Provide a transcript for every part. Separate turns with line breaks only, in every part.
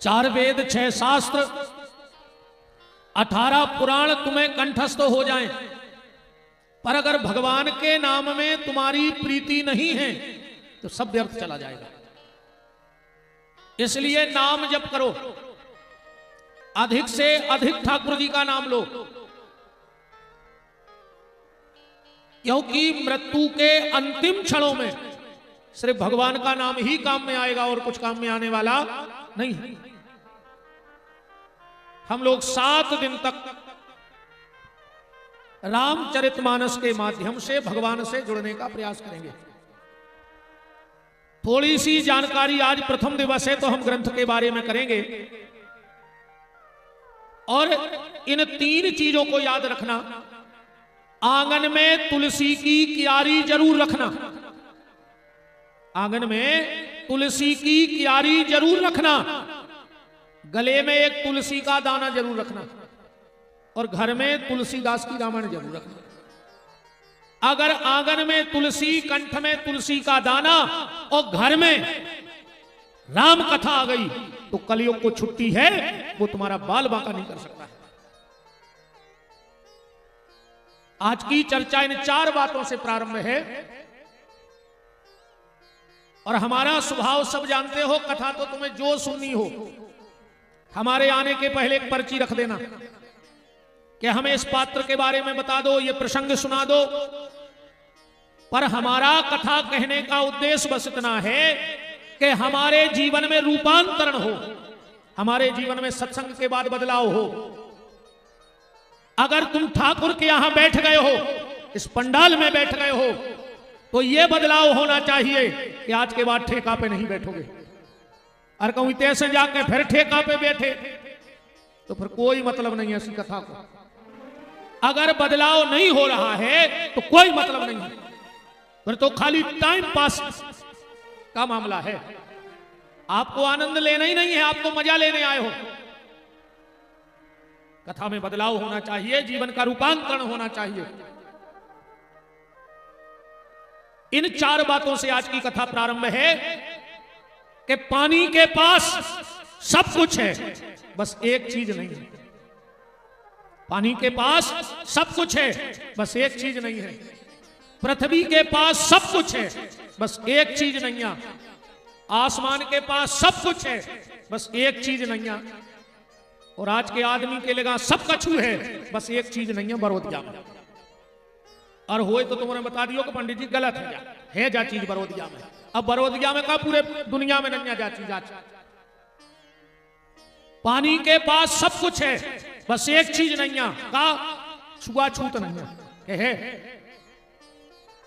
4 वेद 6 शास्त्र 18 पुराण तुम्हें कंठस्थ हो जाएं, पर अगर भगवान के नाम में तुम्हारी प्रीति नहीं है तो सब व्यर्थ चला जाएगा। इसलिए नाम जप करो, अधिक से अधिक ठाकुर जी का नाम लो, क्योंकि मृत्यु के अंतिम क्षणों में सिर्फ भगवान का नाम ही काम में आएगा और कुछ काम में आने वाला नहीं है। हम लोग 7 दिन तक रामचरितमानस के माध्यम से भगवान से जुड़ने का प्रयास करेंगे। थोड़ी सी जानकारी आज प्रथम दिवस है तो हम ग्रंथ के बारे में करेंगे, और इन 3 चीजों को याद रखना। आंगन में तुलसी की क्यारी जरूर रखना, आंगन में तुलसी की क्यारी जरूर रखना, गले में एक तुलसी का दाना जरूर रखना, और घर में तुलसीदास की रामायण जरूर रखना। अगर आंगन में तुलसी, कंठ में तुलसी का दाना और घर में राम कथा आ गई तो कलयुग को छुट्टी है, वो तुम्हारा बाल बांका नहीं कर सकता है। आज की चर्चा इन 4 बातों से प्रारंभ है, और हमारा स्वभाव सब जानते हो, कथा तो तुम्हें जो सुननी हो हमारे आने के पहले एक पर्ची रख देना कि हमें इस पात्र के बारे में बता दो, ये प्रसंग सुना दो। पर हमारा कथा कहने का उद्देश्य बस इतना है कि हमारे जीवन में रूपांतरण हो, हमारे जीवन में सत्संग के बाद बदलाव हो। अगर तुम ठाकुर के यहां बैठ गए हो, इस पंडाल में बैठ गए हो, तो यह बदलाव होना चाहिए कि आज के बाद ठेका पे नहीं बैठोगे, और कहूं तैसे जाके फिर ठेका पे बैठे तो फिर कोई मतलब नहीं है ऐसी कथा को। अगर बदलाव नहीं हो रहा है तो कोई मतलब नहीं है, फिर तो खाली टाइम पास का मामला है। आपको आनंद लेना ही नहीं है, आप तो मजा लेने आए हो। कथा में बदलाव होना चाहिए, जीवन का रूपांतरण होना चाहिए। इन 4 बातों से आज की कथा प्रारंभ है कि पानी के पास सब कुछ है, बस एक चीज नहीं है। पानी के पास सब कुछ है, बस एक चीज नहीं है। पृथ्वी के पास सब कुछ है, बस एक चीज नहीं है। आसमान के पास सब कुछ है, बस एक चीज नहीं है। और आज के आदमी के लगा सब कछु है, बस एक चीज नहीं है, बरोदिया में। और होए तो तुमने बता दियो कि पंडित जी गलत है जा चीज बरोदिया में। अब बरोदिया में का पूरे दुनिया में नहीं जा चीज। आज पानी के पास सब कुछ है, बस एक चीज नहीं है, का छुआछूत नहीं है।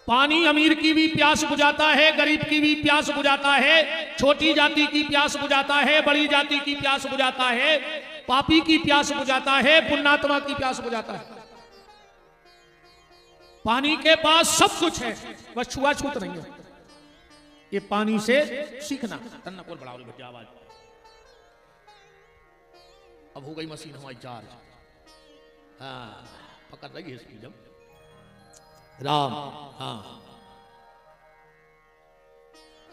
पानी अमीर की भी प्यास बुझाता है, गरीब की भी प्यास बुझाता है, छोटी जाति की प्यास बुझाता है, बड़ी जाति की प्यास बुझाता है, पापी की प्यास बुझाता है, पुण्यात्मा की प्यास बुझाता है। पानी के पास सब कुछ है, बस छुआछूत नहीं है। ये पानी से सीखना। तन्ना को बढ़ाओ बच्चा आवाज। अब हो गई मशीन हमारी चार्ज। हाँ, पकड़ लगी है इसकी जब राम। हाँ,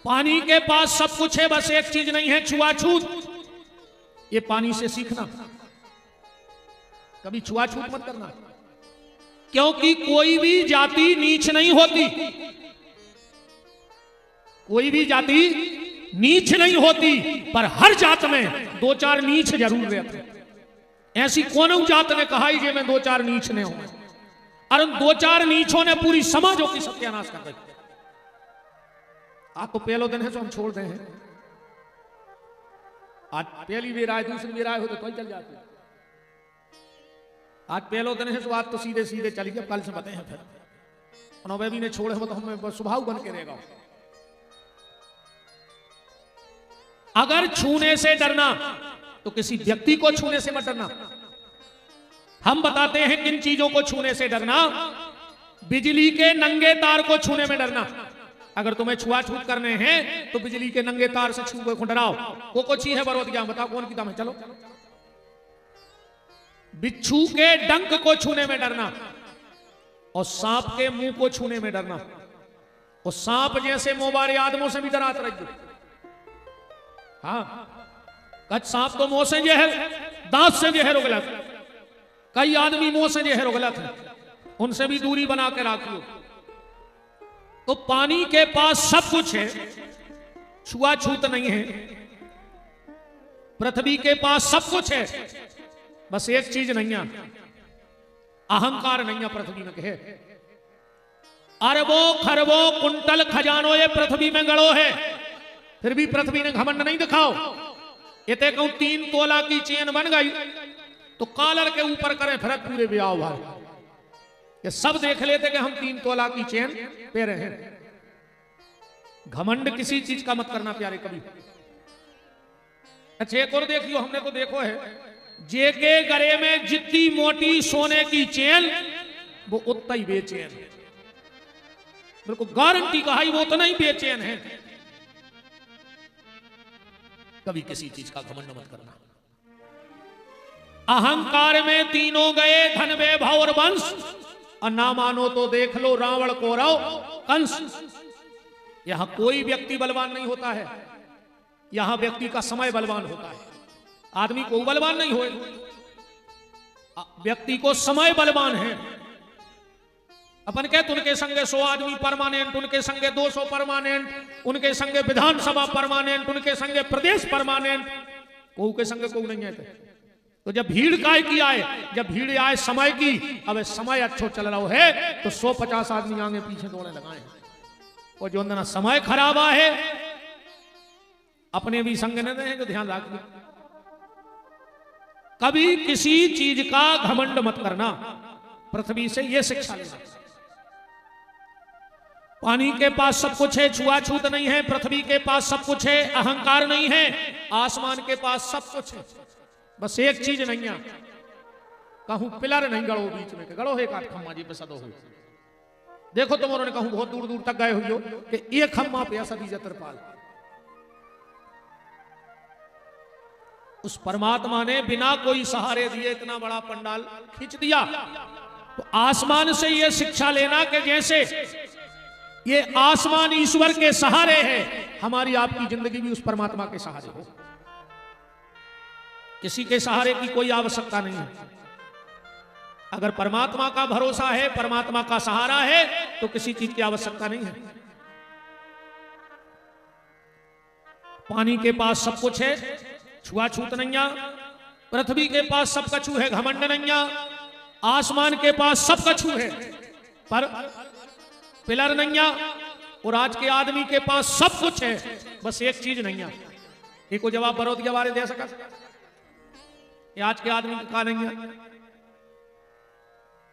पानी के पास सब कुछ है, बस एक चीज नहीं है, छुआछूत। ये पानी से सीखना, कभी छुआछूत मत करना, क्योंकि कोई भी जाति नीच नहीं होती, कोई भी जाति नीच नहीं होती, पर हर जात में 2-4 नीच जरूर रहते। ऐसी कौन जात ने कहा ही में 2-4 नीच ने हो, और उन 2-4 नीचों ने पूरी समाजों की सत्यानाश कर दी। आपको पहले दिन है तो हम छोड़ दें हैं। आज पहली बेर आए, दूसरी बेर आए हो तो चल जाते। आज पहले दिन है तो आज तो सीधे सीधे चली गए, कल से बताए हैं। फिर नौबेबी ने छोड़े हो तो हमें स्वभाव बन के रहेगा। अगर छूने से डरना तो किसी व्यक्ति को छूने से मत डरना। हम बताते हैं किन चीजों को छूने से डरना। बिजली के नंगे तार को छूने में डरना। अगर तुम्हें छुआछूत करने हैं तो बिजली के नंगे तार से छू को डराओ। वो कुछ ही है बरोदिया, बताओ कौन की दाम है। चलो, बिच्छू के डंक को छूने में डरना, और सांप के मुंह को छूने में डरना। और सांप जैसे मोबारे आदमों से भी डराते रहिए। हाँ, कच सांप तो मुंह से जहर, दांत से जहर उगलत। कई आदमी मुंह से जहर उगलत है, उनसे भी दूरी बना के रखियो। तो पानी के पास सब कुछ है, छुआछूत नहीं है। पृथ्वी के पास सब कुछ है, बस एक चीज नहीं है, अहंकार नहीं है पृथ्वी में। कहे अरबों खरबों कुंटल खजानो ये पृथ्वी में गड़ो है, फिर भी पृथ्वी ने घमंड नहीं दिखाओ। ये ते कहूं 3 तोला की चेन बन गई तो कॉलर के ऊपर करें फिर पूरे ब्याह भाई, ये सब देख लेते कि हम 3 तोला की चेन पे रहे हैं। घमंड किसी चीज का मत करना प्यारे कभी। अच्छा एक और देखियो, हमने तो देखो है जेके गले में जितनी मोटी सोने की चेन वो उतना ही बेचैन है। मेरे को गारंटी कहा वो उतना ही बेचैन है। कभी किसी चीज का घमंड मत करना। अहंकार में तीनों गए, धन वैभव और वंश, और ना मानो तो देख लो रावण कौरव कंस। यहां कोई व्यक्ति बलवान नहीं होता है, यहां व्यक्ति का समय बलवान होता है। आदमी को बलवान नहीं होए, व्यक्ति को समय बलवान है। अपन कहते उनके संगे 100 आदमी परमानेंट, उनके संगे 200 परमानेंट, उनके संगे विधानसभा परमानेंट, उनके संगे प्रदेश परमानेंट, कोई के संगे कोई नहीं है। तो जब भीड़ काय की आए, जब भीड़ आए समय की, अब समय अच्छो चल रहा है तो 150 आदमी आगे पीछे दौड़े लगाए। और जो अंदर समय खराब है अपने भी संग न दें, जो ध्यान रखिए। कभी किसी चीज का घमंड मत करना, पृथ्वी से यह शिक्षा लेना। पानी के पास सब कुछ है, छुआछूत नहीं है। पृथ्वी के पास सब कुछ है, अहंकार नहीं है। आसमान के पास सब कुछ है, बस एक चीज नहीं है, कहूं पिलर नहीं गड़ो बीच में, गड़ो एक आठ खम्मा जी पे सदो हो। देखो तुम उन्होंने कहूं बहुत दूर दूर तक गए हुई हो कि एक खम्मा पे सदी जत्रपाल। उस परमात्मा ने बिना कोई सहारे दिए इतना बड़ा पंडाल खींच दिया। तो आसमान से यह शिक्षा लेना कि जैसे ये आसमान ईश्वर के सहारे है, हमारी आपकी जिंदगी भी उस परमात्मा के सहारे हो। किसी के सहारे की कोई आवश्यकता नहीं है। अगर परमात्मा का भरोसा है, परमात्मा का सहारा है, तो किसी चीज की आवश्यकता नहीं है। पानी के पास सब कुछ है, छुआछूत नहीं। पृथ्वी के पास सब कछु है, घमंड नहीं। आसमान के पास सब कछु है, पर पिलर नहीं। और आज के आदमी के पास सब कुछ है, बस एक चीज नहीं है। एक जवाब बरोद के बारे दे सका, आज के आदमी का नहीं है।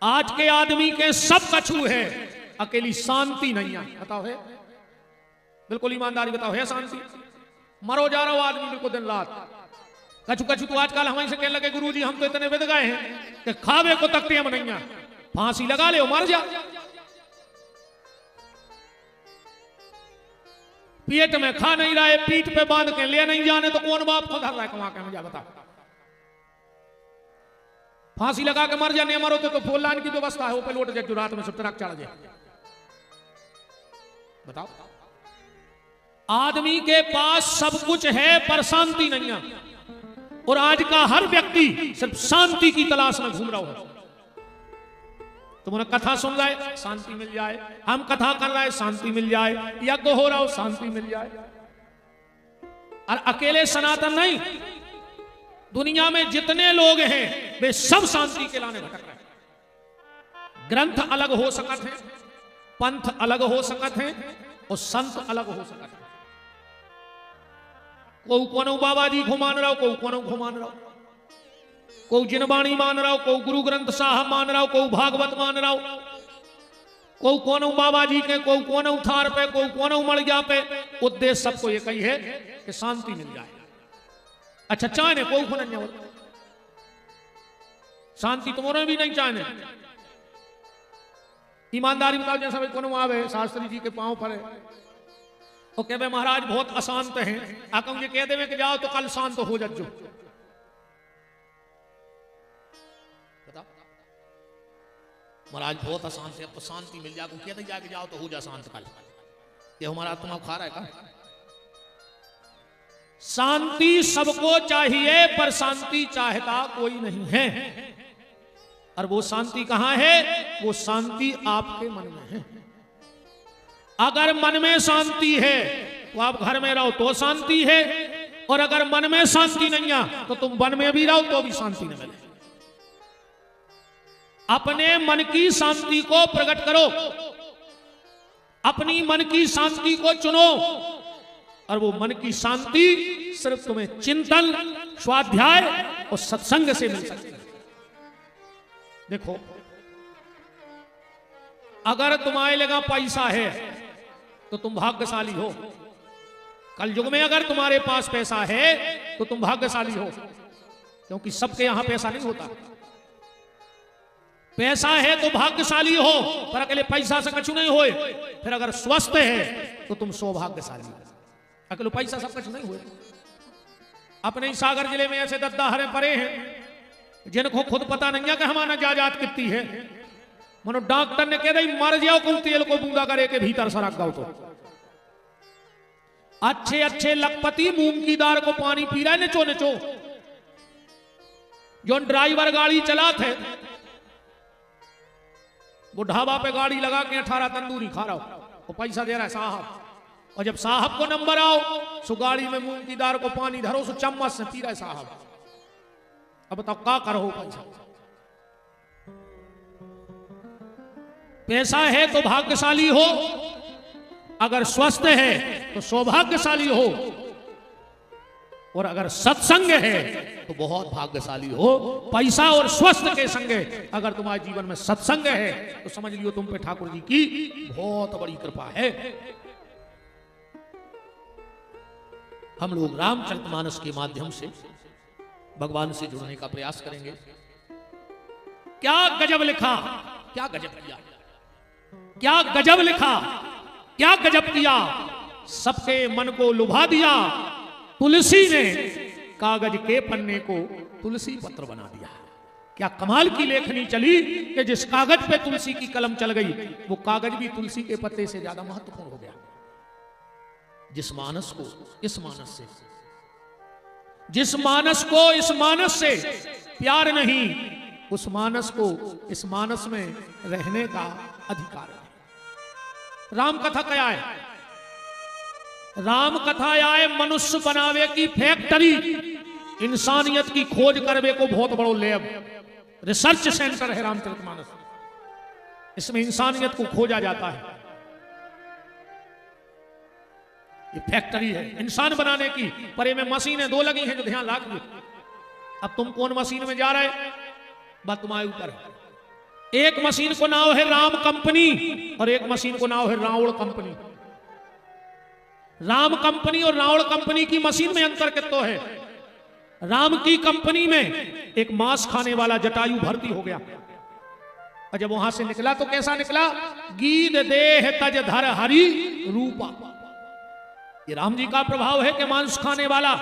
आज के आदमी के सब कछु है, अकेली शांति नहीं है। बताओ है, बिल्कुल ईमानदारी बताओ है शांति? मरो जा रहा हो आदमी बिल्कुल दिन रात। कछु कछु तो आजकल हमें से कहने लगे गुरुजी हम तो इतने विद गए हैं कि खावे को तकते हम नहीं है, फांसी लगा ले मर जा। पेट में खा नहीं रहा है, पीठ पे बांध के ले नहीं जाने, तो कौन बाप को धर रहा है कमा के? मुझे बता। फांसी लगा के मर जाने, मरो तो फूलदान की व्यवस्था है, ऊपर लौट जाए जो रात में सब तरक चढ़ जाए। बताओ, आदमी के पास सब कुछ है पर शांति नहीं है। और आज का हर व्यक्ति सिर्फ शांति की तलाश में घूम रहा हो। तुमने कथा सुन रहा है, शांति मिल जाए। हम कथा कर रहे हैं, शांति मिल जाए। यज्ञ हो रहा हो, शांति मिल जाए। और अकेले सनातन नहीं, दुनिया में जितने लोग हैं वे सब शांति के लाने भटक रहे हैं। ग्रंथ अलग हो सकते हैं, पंथ अलग हो सकते हैं, और संत अलग हो सकते हैं। कोई कोनो बाबा जी को मान रहा हो, कोई कोनो को मान रहा हो, कोई जिनवाणी मान रहा हो, कोई गुरु ग्रंथ साहब मान रहा हो, कोई भागवत मान रहा हो, कोई कोनो बाबा जी के, कोई कोनो थार पे, कोई कोनो मड़िया पे। उद्देश्य सबको एक ही है कि शांति मिल जाए। अच्छा चाहने कोई को नहीं, शांति तुम्हारे भी नहीं चाहने। ईमानदारी बताओ, जैसा भाई कोनो आवे शास्त्री जी के पांव पर तो कहे महाराज बहुत अशांत हैं, आकम ये कह देवे कि जाओ तो कल शांत हो जाओ। बताओ महाराज बहुत अशांत है, अब तो शांति मिल जाए, कहते जाके जाओ तो हो जा शांत कल। ये हमारा आत्मा खा रहा है का? शांति सबको चाहिए पर शांति चाहता कोई नहीं है। और वो शांति कहां है? वो शांति आपके मन में है। अगर मन में शांति है तो आप घर में रहो तो शांति है, और अगर मन में शांति नहीं है तो तुम वन में भी रहो तो भी शांति नहीं मिले। अपने मन की शांति को प्रकट करो, अपनी मन की शांति को चुनो, और वो मन की शांति सिर्फ तुम्हें चिंतन, स्वाध्याय और सत्संग से मिल सकती है। देखो, अगर तुम्हारे लगा पैसा है तो तुम भाग्यशाली हो। कल युग में अगर तुम्हारे पास पैसा है तो तुम भाग्यशाली हो, क्योंकि सबके यहां पैसा नहीं होता। पैसा है तो भाग्यशाली हो, पर अकेले पैसा से कछु नहीं होए। फिर अगर स्वस्थ है तो तुम सौभाग्यशाली हो। अकेले पैसा सब कुछ नहीं हुए। अपने ही सागर जिले में ऐसे दद्दा हरे पड़े हैं जिनको खुद पता नहीं है कि हमारा जायदाद कितनी है। मनो डॉक्टर ने कह दी मर जाओ को तेल को बूंदा करे के भीतर सराक गाओ। तो अच्छे अच्छे लखपति मूंग की दाल को पानी पी रहा है निचो निचो। जो ड्राइवर गाड़ी चला थे वो ढाबा पे गाड़ी लगा के 18 तंदूरी खा रहा हो, वो पैसा दे रहा है साहब। और जब साहब को नंबर आओ सो गाड़ी में मूंग की दाल को पानी धरो सो चम्मच से पी रहा है साहब। अब बताओ क्या करो पैसा? पैसा है तो भाग्यशाली हो, अगर स्वस्थ है तो सौभाग्यशाली हो, और अगर सत्संग है तो बहुत भाग्यशाली हो। पैसा और स्वस्थ के संगे अगर तुम्हारे जीवन में सत्संग है तो समझ लियो तुम पे ठाकुर जी की बहुत बड़ी कृपा है। हम लोग रामचरितमानस के माध्यम से भगवान से जुड़ने का प्रयास करेंगे। क्या गजब लिखा, क्या गजब किया, क्या गजब लिखा, क्या गजब किया। सबके मन को लुभा दिया। तुलसी ने कागज के पन्ने को तुलसी पत्र बना दिया। क्या कमाल की लेखनी चली कि जिस कागज पे तुलसी की कलम चल गई वो कागज भी तुलसी के पत्ते से ज्यादा महत्वपूर्ण हो गया। जिस मानस को इस मानस से, जिस मानस को इस मानस से प्यार नहीं, उस मानस को इस मानस में रहने का अधिकार है। राम कथा क्या है? राम कथा आए मनुष्य बनावे की फैक्ट्री, इंसानियत की खोज करवे को बहुत बड़ो लैब, रिसर्च सेंटर है रामचरितमानस। इसमें इंसानियत को खोजा जाता है। ये फैक्ट्री है इंसान बनाने की। पर ये में मशीनें दो लगी हैं जो ध्यान रखिए। अब तुम कौन मशीन में जा रहे, बात तुम्हारे ऊपर है। एक मशीन को नाम है राम कंपनी और एक मशीन को नाम है रावण कंपनी। राम कंपनी और रावण कंपनी की मशीन में अंतर कितना है? राम की कंपनी में एक मांस खाने वाला जटायु भर्ती हो गया, और जब वहां से निकला तो कैसा निकला? गीद देह तज धर हरि रूपा। ये राम जी का प्रभाव है कि मांस खाने वाला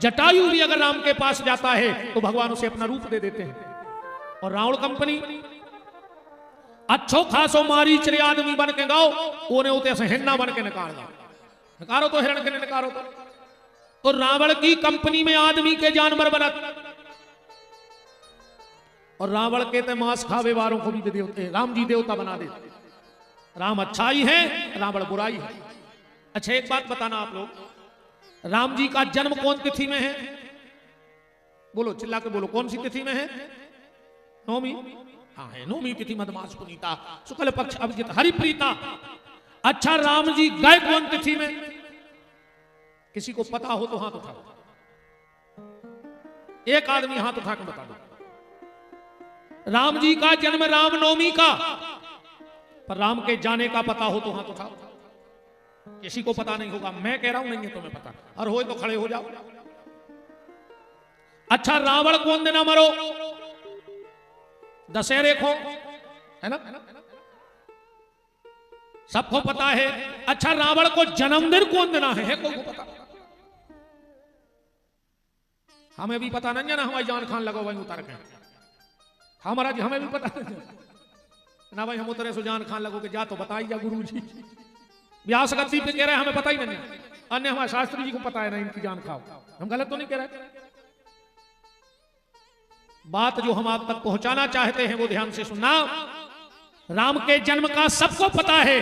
जटायु भी अगर राम के पास जाता है तो भगवान उसे अपना रूप दे देते हैं। और रावण कंपनी अच्छो खासो मारी चरे आदमी बन के गाओ, ओने उते से हिन्ना बन के निकाल दो। नकारो तो हिरण के नकारो तो रावण की कंपनी में आदमी के जानवर बनत, और रावण के ते मांस खावे वालों को भी देवते राम जी देवता बना दे। राम अच्छाई है, रावण बुराई है। अच्छा एक बात बताना आप लोग, राम जी का जन्म कौन तिथि में है? बोलो चिल्ला के बोलो, कौन सी तिथि में है? नौमी। हाँ है नौमी तिथि, मधमास पुनीता शुक्ल पक्ष अभिजित हरिप्रीता। अच्छा राम जी गए कौन तिथि में? किसी को पता हो तो हाथ उठाओ, एक आदमी हाथ उठा के बता दो। राम जी का जन्म रामनवमी का, पर राम के जाने का पता हो तो हाथ उठाओ। किसी को पता नहीं होगा, मैं कह रहा हूं नहीं है तुम्हें पता, और हो तो खड़े हो जाओ। अच्छा रावण कौन दिन मरो? दशहरे को है ना, सबको पता है। अच्छा रावण को जन्मदिन कौन देना है कोई को पता? हमें भी पता नहीं है ना, हमारी जान खान लगो वही उतर के हमारा जी, हमें भी पता नहीं ना भाई। हम उतरे सो जान खान लगो के जा तो बताइए गुरु जी, व्यास गद्दी पे कह रहे हैं हमें पता ही नहीं। अन्य हमारे शास्त्री जी को पता है ना, इनकी जान खाओ। हम गलत तो नहीं कह रहे। बात जो हम आप तक पहुंचाना चाहते हैं वो ध्यान से सुनना। राम के जन्म का सबको पता है,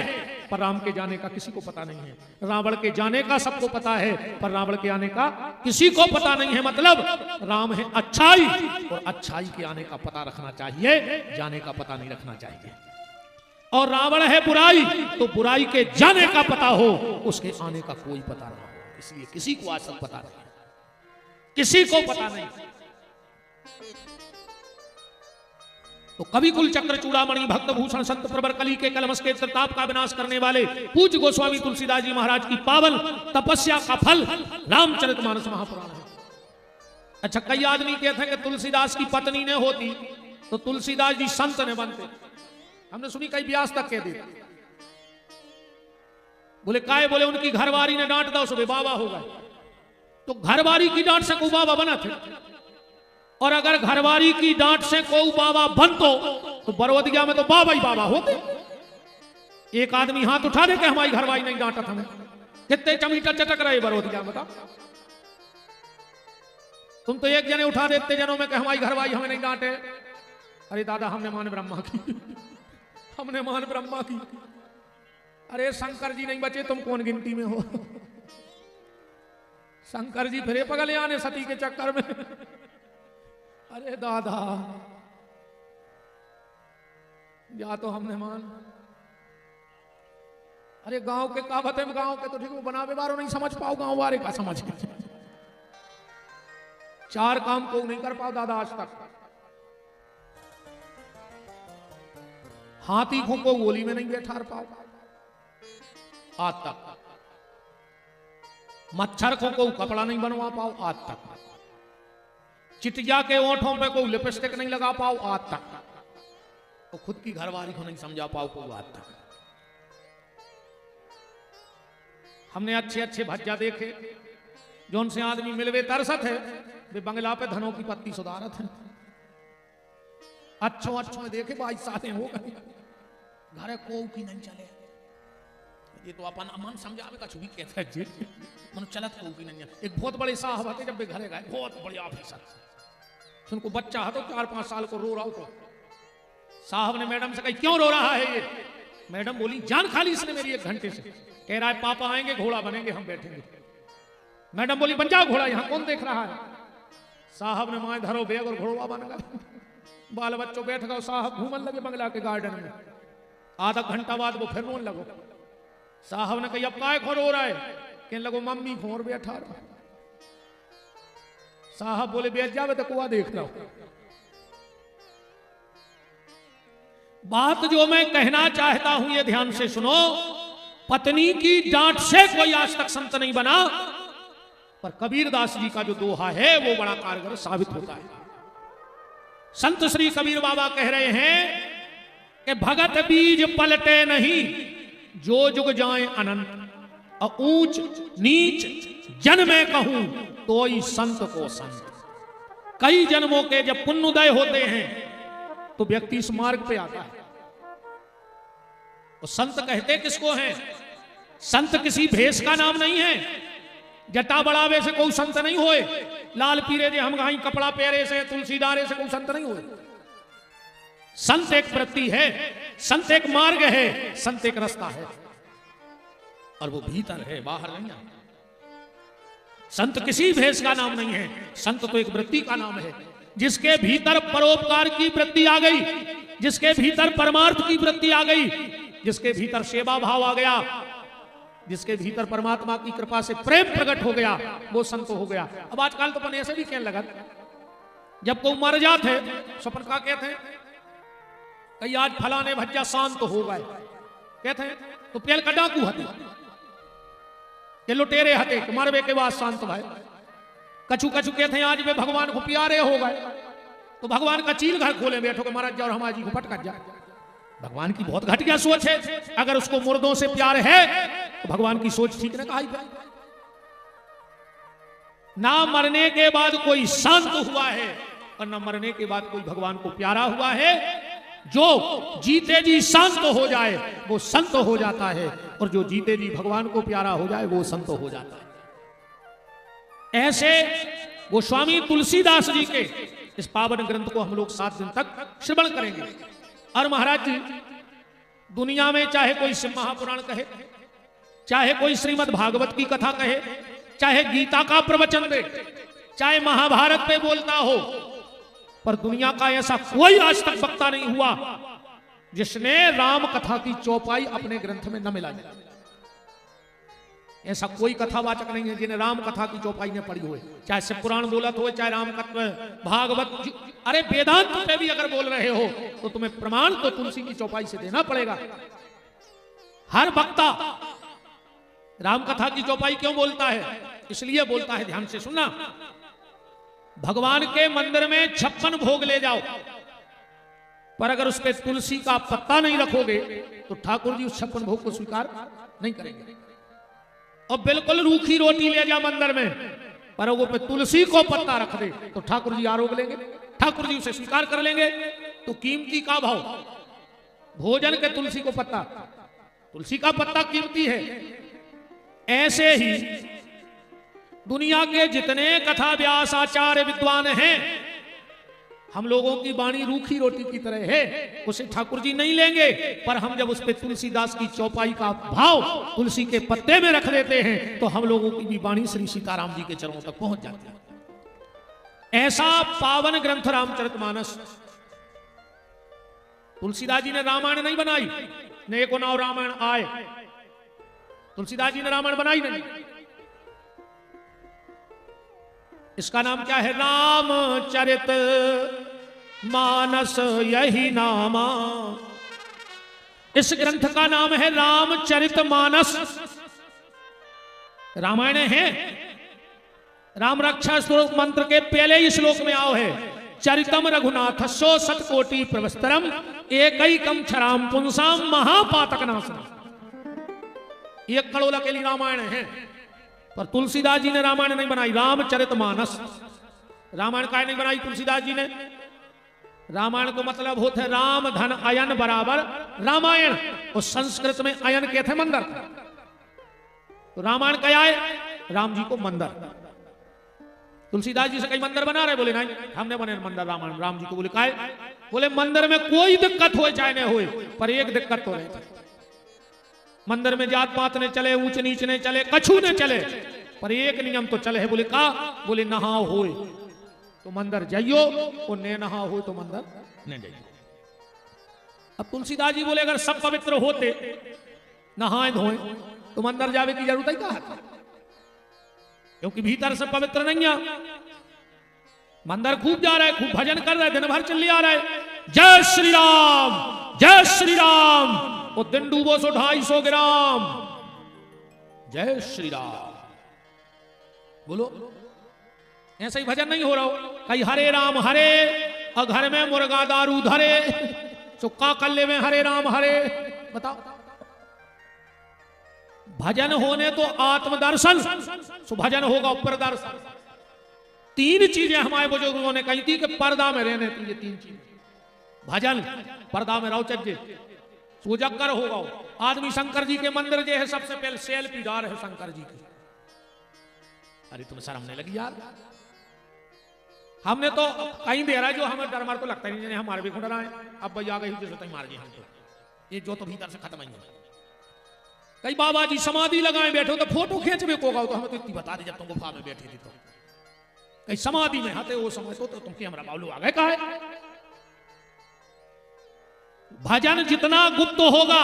पर राम के जाने का किसी को पता नहीं है। रावण के जाने का सबको पता है, पर रावण के आने का किसी को पता नहीं है। मतलब राम है अच्छाई, और अच्छाई के आने का पता रखना चाहिए, जाने का पता नहीं रखना चाहिए। और रावण है बुराई, तो बुराई के जाने का पता हो, उसके आने का कोई पता ना हो। इसलिए किसी को आज तक पता नहीं, किसी को पता नहीं। तो कवि कुल चक्र चूड़ामणि भक्त भूषण संत प्रवर कली के कलमस के त्रिताप का विनाश करने वाले पूज्य गोस्वामी तुलसीदास जी महाराज की पावन तपस्या का फल रामचरितमानस महापुराण है। अच्छा, कई आदमी कहते हैं कि तुलसीदास की पत्नी ने होती तो तुलसीदास जी संत ने बनते। हमने सुनी कई व्यास तक कह दी। बोले काय? बोले उनकी घरवारी ने डांट दो, सुबह बाबा हो गए। तो घरवारी की डांट से को बाबा बना थे, और अगर घरवारी की डांट से कोई बाबा बनतो तो बरोदिया में तो बाबा ही बाबा होते। एक आदमी हाथ उठा दे के हमारी घरवारी नहीं डांटा था, कितने चमीटर चटक रहे बरोदिया में। तुम तो एक जने उठा देते जनों में कि हमारी घरवारी हमें नहीं डांटे। अरे दादा, हमने मान ब्रह्मा की, हमने मान ब्रह्मा की। अरे शंकर जी नहीं बचे, तुम कौन गिनती में हो? शंकर जी फिरे पगले आने सती के चक्कर में। अरे दादा, या तो हमने मान। अरे गांव के कहावत है, गांव के तो ठीक वो बनावे बारो नहीं समझ पाओ, गांव वाले का समझ के चार काम को नहीं कर पाओ दादा आज तक। हाथी को गोली में नहीं बैठा पाओ आज तक। मच्छर को कपड़ा नहीं बनवा पाओ आज तक। चिटिया के ओंठों पे कोई लिपस्टिक नहीं लगा पाओ आज तक। तो खुद की घरवाली को नहीं समझा पाओ को आज तक। हमने अच्छे अच्छे भज्जा देखे जो उनसे आदमी मिलवे तरसत है, वे बंगला पे धनों की पत्ती सुधारत है। अच्छो अच्छो देखे 22 साल हो गए, घरे को की नहीं चले। ये तो अपन अमन समझावे का छुभी कहते हैं जी, मन चलत को की नहीं। एक बहुत बड़े साहब आते जब वे घरे गए, बहुत बड़े ऑफिसर, उनको बच्चा है तो 4-5 साल को रो रहा हो। तो साहब ने मैडम से कहा क्यों रो रहा है ये? मैडम बोली जान खाली इसने मेरी 1 घंटे से। कह रहा है पापा आएंगे घोड़ा बनेंगे, हम बैठेंगे। मैडम बोली बन जाओ घोड़ा, यहां कौन देख रहा है? साहब ने माए धरो बैग और घोड़ा बन गए। बाल बच्चों बैठ गए, साहब घूमन लगे बंगला के गार्डन में। आधा घंटा बाद वो फिर रोन लगो। साहब ने कहा अब काय खो रो रहा है? कहने लगो मम्मी खोर बैठा रहा। साहब बोले बैठ जावे तो कुआ देख लो। बात जो मैं कहना चाहता हूं ये ध्यान से सुनो। पत्नी की डांट से कोई आज तक संत नहीं बना, पर कबीरदास जी का जो दोहा है वो बड़ा कारगर साबित होता है। संत श्री कबीर बाबा कह रहे हैं कि भगत बीज पलटे नहीं, जो जुग जाए अनंत। और ऊंच नीच जन में कहूं तो ही संत को संत। कई जन्मों के जब पुण्योदय होते हैं तो व्यक्ति इस मार्ग पे आता है। तो संत कहते किसको हैं? संत किसी भेष का नाम नहीं है। जटा बढ़ावे से कोई संत नहीं होए, लाल पीरे जे हम गाई कपड़ा पहरे से तुलसीदारे से कोई संत नहीं होए। संत एक वृत्ति है, संत एक मार्ग है, संत एक रास्ता है, और वो भीतर है, बाहर नहीं है। संत किसी भेष का नाम नहीं है, संत तो एक वृत्ति का नाम है। जिसके भीतर परोपकार की वृत्ति आ गई, जिसके भीतर परमार्थ की वृत्ति आ गई, जिसके भीतर सेवा भाव आ गया, जिसके भीतर परमात्मा की कृपा से प्रेम प्रकट हो गया, वो संत हो गया। अब आजकल तो अपन ऐसे भी कहने लगा, जब कोई मर जाते सपन का कहते हैं कई आज फलाने भज्जा शांत हो गए, कहते हैं तो पेल का डाकू हते, ये लुटेरे हते, मरवे के बाद शांत भाई। कछु कछु कहते हैं आज वे भगवान को प्यारे हो गए, तो भगवान का चील घर खोले बैठो के महाराज जाओ हमारे जी को पटक जाए। भगवान की बहुत घटिया सोच है। अगर उसको मुर्दों से प्यार है तो भगवान की सोच ठीक ना कहा। ना मरने के बाद कोई शांत हुआ है और ना मरने के बाद कोई भगवान को प्यारा हुआ है। जो जीते जी शांत हो जाए वो संत हो जाता है, और जो जीते जी भगवान को प्यारा हो जाए वो संत हो जाता है। ऐसे गोस्वामी तुलसीदास जी के इस पावन ग्रंथ को हम लोग 7 दिन तक श्रवण करेंगे। और महाराज जी, दुनिया में चाहे कोई शिव महापुराण कहे, चाहे कोई श्रीमद् भागवत की कथा कहे, चाहे गीता का प्रवचन दे, चाहे महाभारत पे बोलता हो, पर दुनिया का ऐसा कोई आज तक वक्ता नहीं हुआ जिसने राम कथा की चौपाई अपने ग्रंथ में न मिला जाए। ऐसा कोई कथावाचक नहीं है जिन्हें राम कथा की चौपाई ने पढ़ी हो, चाहे शिव पुराण बोलत हो, चाहे राम कथा भागवत, अरे वेदांत पे भी अगर बोल रहे हो तो तुम्हें प्रमाण तो तुलसी की चौपाई से देना पड़ेगा। हर वक्ता राम कथा की चौपाई क्यों बोलता है? इसलिए बोलता है, ध्यान से सुनना, भगवान के मंदिर में 56 भोग ले जाओ, पर अगर उस पर तुलसी का पत्ता नहीं रखोगे तो ठाकुर जी उस 56 भोग को स्वीकार नहीं करेंगे। और बिल्कुल रूखी रोटी ले जा मंदिर में, पर वो पे तुलसी को पत्ता रख दे तो ठाकुर जी आरोग लेंगे, ठाकुर जी उसे स्वीकार कर लेंगे। तो कीमती का भाव भोजन के तुलसी को पत्ता, तुलसी का पत्ता कीमती है। ऐसे ही दुनिया के जितने कथा व्यास आचार्य विद्वान हैं, हम लोगों की वाणी रूखी रोटी की तरह है, उसे ठाकुर जी नहीं लेंगे, पर हम जब उस पे तुलसीदास की चौपाई का भाव तुलसी के पत्ते में रख देते हैं तो हम लोगों की भी वाणी श्री सीताराम जी के चरणों तक पहुंच जाती है। ऐसा पावन ग्रंथ रामचरितमानस। तुलसीदास जी ने रामायण नहीं बनाई, ने को नाव रामायण आए, तुलसीदास जी ने रामायण बनाई नहीं। इसका नाम क्या है? रामचरित मानस, यही नामा। इस ग्रंथ का नाम है रामचरित मानस। रामायण है, राम रक्षा श्लोक मंत्र के पहले ही श्लोक में आओ है, चरितम रघुनाथ सो सतकोटि प्रवस्तरम एकैकम क्षराम पुंसाम महापातक नाशनम। 1 कड़ोला के लिए रामायण है, पर तुलसीदास जी ने रामायण नहीं बनाई, रामचरितमानस। रामायण का नहीं बनाई तुलसीदास जी ने। रामायण को मतलब होता है राम धन अयन बराबर रामायण, और संस्कृत में अयन कहते हैं मंदिर। तो रामायण क्या है? राम जी को मंदिर। तुलसीदास जी से कई मंदिर बना रहे, बोले नहीं हमने बने मंदिर रामायण राम जी को। बोले काय? बोले मंदिर में कोई दिक्कत हो चाहे न हो, पर एक दिक्कत तो रहे, मंदिर में जात पात ने चले, ऊंच नीच ने चले, कछु ने चले, पर एक नियम तो चले है। बोले का? बोले नहा होए तो मंदिर जाइयो, और ने नहा हो तो मंदिर न जाइयो। अब तुलसीदास जी बोले अगर सब पवित्र होते, नहाए धोए, तो मंदिर जावे की जरूरत ही कहा था, क्योंकि भीतर से पवित्र नहीं है। मंदिर खूब जा रहा है, खूब भजन कर रहा है, दिन भर चल आ रहा है, जय श्री राम जय श्री राम, और दिन डूबो सो 250 ग्राम, जय श्री राम बोलो। ऐसा ही भजन नहीं हो रहा हो, कहीं हरे राम हरे, और घर में मुर्गा दारू धरे, चुक्का कल्ले में हरे राम हरे। बताओ, भजन होने तो आत्मदर्शन, सो भजन होगा ऊपर दर्शन। 3 चीजें हमारे बुजुर्गों ने कही थी कि पर्दा में रहने थी, ये 3 चीज। भजन पर्दा में रहो, चज्जे सूजकर होगा। आदमी शंकर जी के मंदिर जो है सबसे पहले सेल्फी डाल है शंकर जी की। अरे तुम्हें शर्म नहीं लगी यार? हमने तो कहीं दे रहा है जो हमें डर मार तो लगता ही नहीं, हमारे भी खुद रहा है। अब भैया गई जैसे मार दिया हम तो, ये जो तो भीतर से खत्म ही है। कई बाबा जी समाधि लगाए बैठे तो फोटो खींच भी होगा, तो हमें तो इतनी बता दी जब तुम गुफा में बैठी थी। तो कई समाधि में हते वो समय तो तुम कैमरा बाबू आ गए कहा है। भजन जितना गुप्त होगा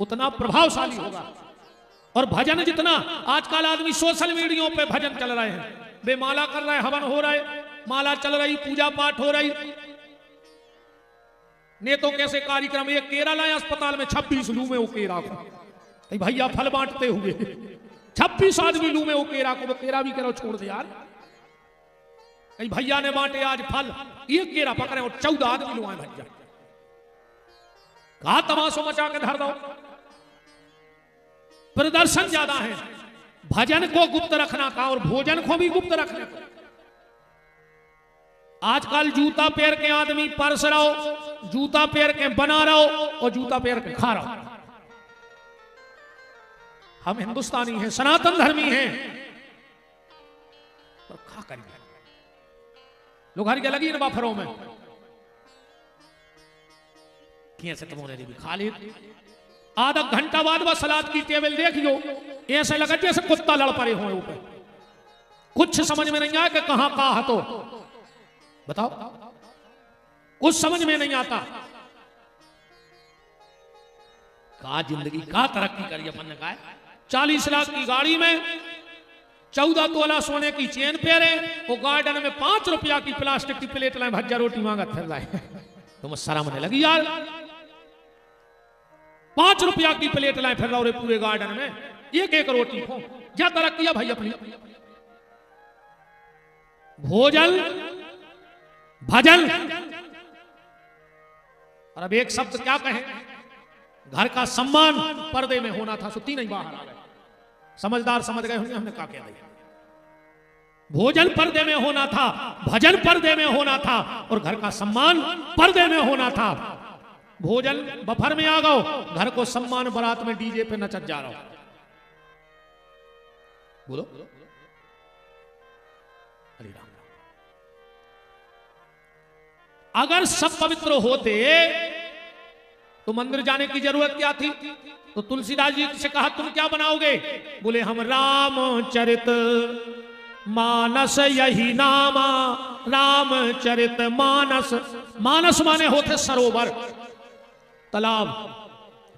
उतना प्रभावशाली होगा, और भजन जितना, आजकल आदमी सोशल मीडिया पे भजन चल रहे हैं, वे माला कर रहे, हवन हो रहा है, माला चल रही, पूजा पाठ हो रही। ने तो कैसे कार्यक्रम, एक केरल आए अस्पताल में 26 लू में वो केरा को, भैया फल बांटते हुए 26 आदमी लू में वो केरा को, वो केरा भी करो छोड़ दे यार। कहीं भैया ने बांटे आज फल, एक केरा पकड़े और 14 आदमी लू आए भैया, कहा तमाशो मचा के धर दो। प्रदर्शन ज्यादा है, भजन को गुप्त रखना का और भोजन को भी गुप्त रखने का। आजकल जूता पैर के आदमी परस रहो, जूता पैर के बना रहो और जूता पैर के खा रहो। हम हिंदुस्तानी हैं, सनातन धर्मी हैं, पर खा करिए लोग हर के लगी इन बाफरों में कैसे तुमने भी खा ली। आधा घंटा बाद वह सलाद की टेबल देखियो, ऐसे लगा जैसे कुत्ता लड़ पड़े हो ऊपर। कुछ समझ में नहीं आया कि कहां कहा तो बताओ, कुछ समझ में नहीं आता। का जिंदगी का तरक्की करी अपन ने कहा 40 लाख की गाड़ी में 14 तोला सोने की चेन पहरे, वो गार्डन में 5 रुपया की प्लास्टिक की प्लेट लाए भज्जा रोटी मांगा फिर लाए। तुम शर्म नहीं लगी यार, 5 रुपया की प्लेट लाए फिर रहे पूरे गार्डन में, एक एक रोटी खो। क्या तरक्की है भाई अपनी? भोजन भजन। और अब एक शब्द क्या कहें, घर का सम्मान पर्दे में होना था, सुती नहीं बाहर आ गए। समझदार समझ गए होंगे हमने क्या कह दिया। भोजन पर्दे में होना था, भजन पर्दे में होना था, और घर का सम्मान पर्दे में होना था। भोजन बफर में आ गओ, घर को सम्मान बारात में डीजे पे नचत जा रहा हो। बोलो हरि राम। अगर सब पवित्र होते तो मंदिर जाने की जरूरत क्या थी? तो तुलसीदास जी से कहा तुम क्या बनाओगे? बोले हम रामचरित मानस यही नामा। रामचरित मानस, मानस माने होते सरोवर, तालाब,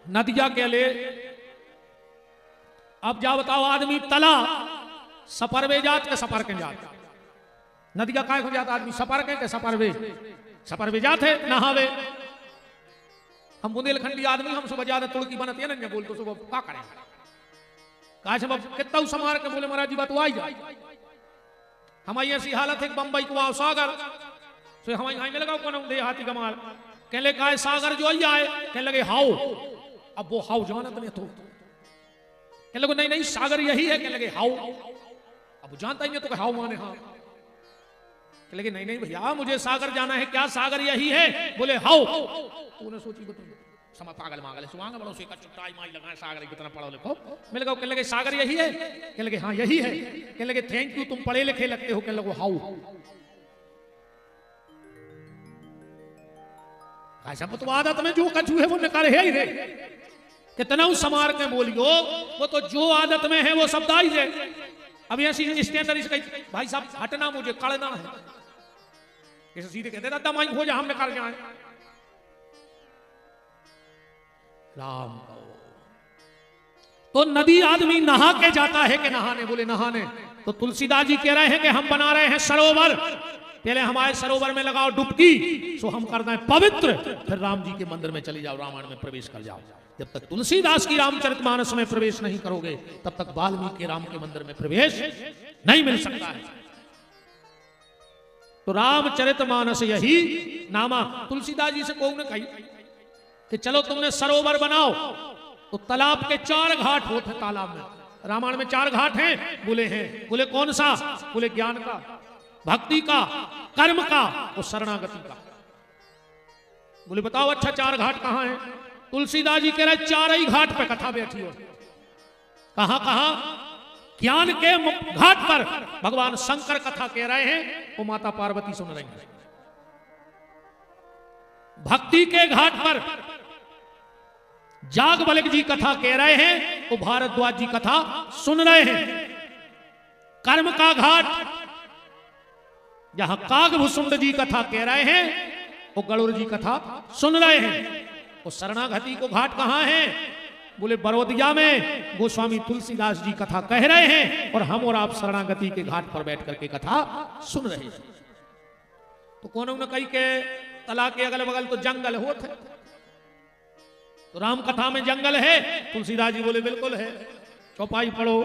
नदिया के लिए। अब जा बताओ आदमी तला सफर वे जात के सफर के जात, नदिया काय हो जाता आदमी सफर के सफर वे, सफर वे जात है नहावे। हम बुंदेलखंडी आदमी, हम सुबह ज्यादा तुड़की बनती है ना, बोल तो सुबह क्या करें काश हम कितना समार के बोले महाराज जी बात आई जाए। हमारी ऐसी हालत है बंबई को आओ सागर तो हमारे यहाँ में लगाओ कौन देहाती कमाल कहने लगे काय सागर जो आई आए, कहने लगे हाउ। अब वो हाउ जानत नहीं तो कहने लगे नहीं नहीं सागर यही है, कहने लगे हाउ। अब जानता ही नहीं तो हाउ माने हाँ, कहने लगे नहीं नहीं भैया मुझे सागर जाना है, क्या सागर यही है? बोले हाउ। तूने सोची बताओ समा पागल मागल सुहांगा बड़ो से चुटाई माई लगाए सागर कितना पढ़ो लिखो। मैं लगा कहने लगे सागर यही है, कहने लगे हाँ यही है। कहने लगे थैंक यू तुम पढ़े लिखे लगते हो, कहने लगे हाउ। ऐसा तो आदत में जो कछु है वो निकाल है ही रे, कितना समार के बोलियो वो तो जो आदत में है वो शब्द आई है। अब ऐसी स्टैंडर्ड इसका भाई साहब हटना मुझे कड़ना है, इसे सीधे कहते दादा माई हो जा हम निकाल जाए राम। तो नदी आदमी नहा के जाता है कि नहाने? बोले नहाने। तो तुलसीदास जी कह रहे हैं कि हम बना रहे हैं सरोवर, पहले हमारे सरोवर में लगाओ डुबकी सो हम कर रहे हैं पवित्र, फिर राम जी के मंदिर में चले जाओ, रामायण में प्रवेश कर जाओ। जब तक तुलसीदास की रामचरितमानस में प्रवेश नहीं करोगे तब तक वाल्मीकि के राम के मंदिर में प्रवेश नहीं मिल सकता है। तो रामचरितमानस यही नामा। तुलसीदास जी से कौन ने कही कि चलो तुमने सरोवर बनाओ, तो तालाब के 4 घाट होते तालाब में, रामायण में 4 घाट हैं। बोले हैं, बोले कौन सा? बोले ज्ञान का, भक्ति का, कर्म का और शरणागति का। बोले बताओ अच्छा 4 घाट कहां हैं? तुलसीदास जी कह रहे 4 ही घाट पे कथा बैठी हो। कहां कहां? ज्ञान के घाट पर भगवान शंकर कथा कह रहे हैं, वो माता पार्वती सुन रही है। भक्ति के घाट पर जागबलिक जी कथा कह रहे हैं, वो भारद्वाज जी कथा सुन रहे हैं। कर्म का घाट जहां कागभूषुंड जी कथा कह रहे हैं, वो गरुड़ जी कथा सुन रहे हैं। वो शरणागति को घाट कहां है? बोले बरोदिया में गोस्वामी तुलसीदास जी कथा कह रहे हैं और हम और आप शरणागति के घाट पर बैठ करके कथा सुन रहे हैं। तो कौन न कही के तला के अगल बगल तो जंगल होते, तो राम कथा में जंगल है? तुलसीदास जी बोले बिल्कुल है। चौपाई पढ़ो,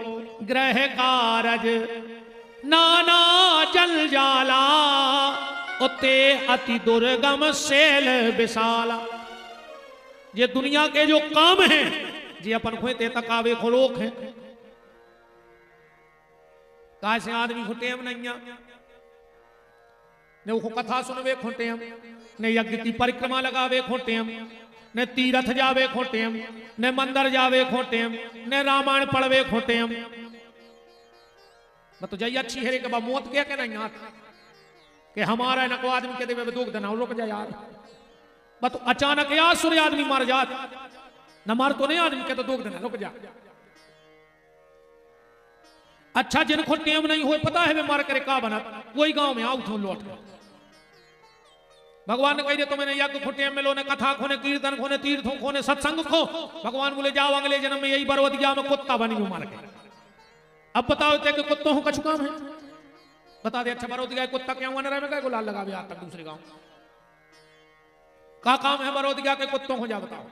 ग्रह कारज नाना जल जाला उते अति दुर्गम सेल विशाला। ये दुनिया के जो काम हैं जी अपन खोते तकावे खो रोक है, का से आदमी खोटे हम नहीं ने वो कथा सुनवे खोटे हम, ने यज्ञ की परिक्रमा लगावे खोटे हम, ने तीरथ जावे खोटेम, ने मंदिर जावे खोटेम, ने रामायण पढ़वे खोटेम। मैं तो जाइए अच्छी हेरे के बा मौत क्या के नहीं आता कि हमारा न को आदमी के देवे दुख देना रुक जा यार। मैं तो अचानक यार सूर्य आदमी मर जात न मर तो नहीं आदमी के तो दुख देना रुक जा। अच्छा जिनको टेम नहीं हुए पता है वे मर करे का बना वही गांव में आओ थो लौट कर भगवान ने कही दे तो मैंने यज्ञ खुटे में लो ने कथा खोने कीर्तन खोने तीर्थों खोने सत्संग खो। भगवान बोले जाओ अगले जन्म में यही बरवतिया में कुत्ता बनी हूं मार के। अब बताओ कि कुत्तों को कछु काम है बता दे। अच्छा बरवतिया कुत्ता क्या हुआ रहे में गुलाल लगा आज तक दूसरे गांव का काम है बरवतिया के कुत्तों को जा बताओ।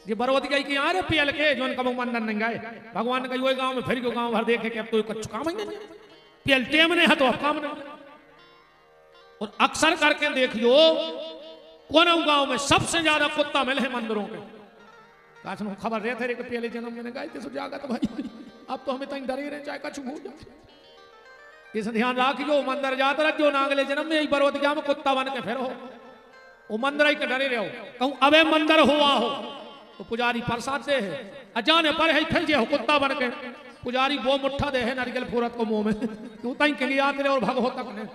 ये बरवतिया की आ रहे पियल के जो कब मंदन नहीं गए भगवान ने कही वही गांव में फिर क्यों गांव भर देखे कि अब तो कुछ काम ही नहीं पियल टेम नहीं है तो अब काम नहीं। और अक्सर करके देखियो कोने गांव में सबसे ज्यादा कुत्ता मिले हैं मंदिरों के। काश खबर रहे थे कि पहले जन्म में गाय थे जागा तो भाई अब तो हमें तक डरे रहे चाहे कछु हो जाए। इस ध्यान रखियो मंदिर जाते रहो ना अगले जन्म में यही बरवतिया में कुत्ता बन के फिर हो वो मंदिर ही के डरे रहो कहूं अबे मंदिर हुआ हो तो पुजारी प्रसाद दे है अजाने पर है फिर जे हो कुत्ता बन के पुजारी वो मुट्ठा दे है नारियल फूरत को मुंह में तू तई के लिए आते रहे और भग हो तक ने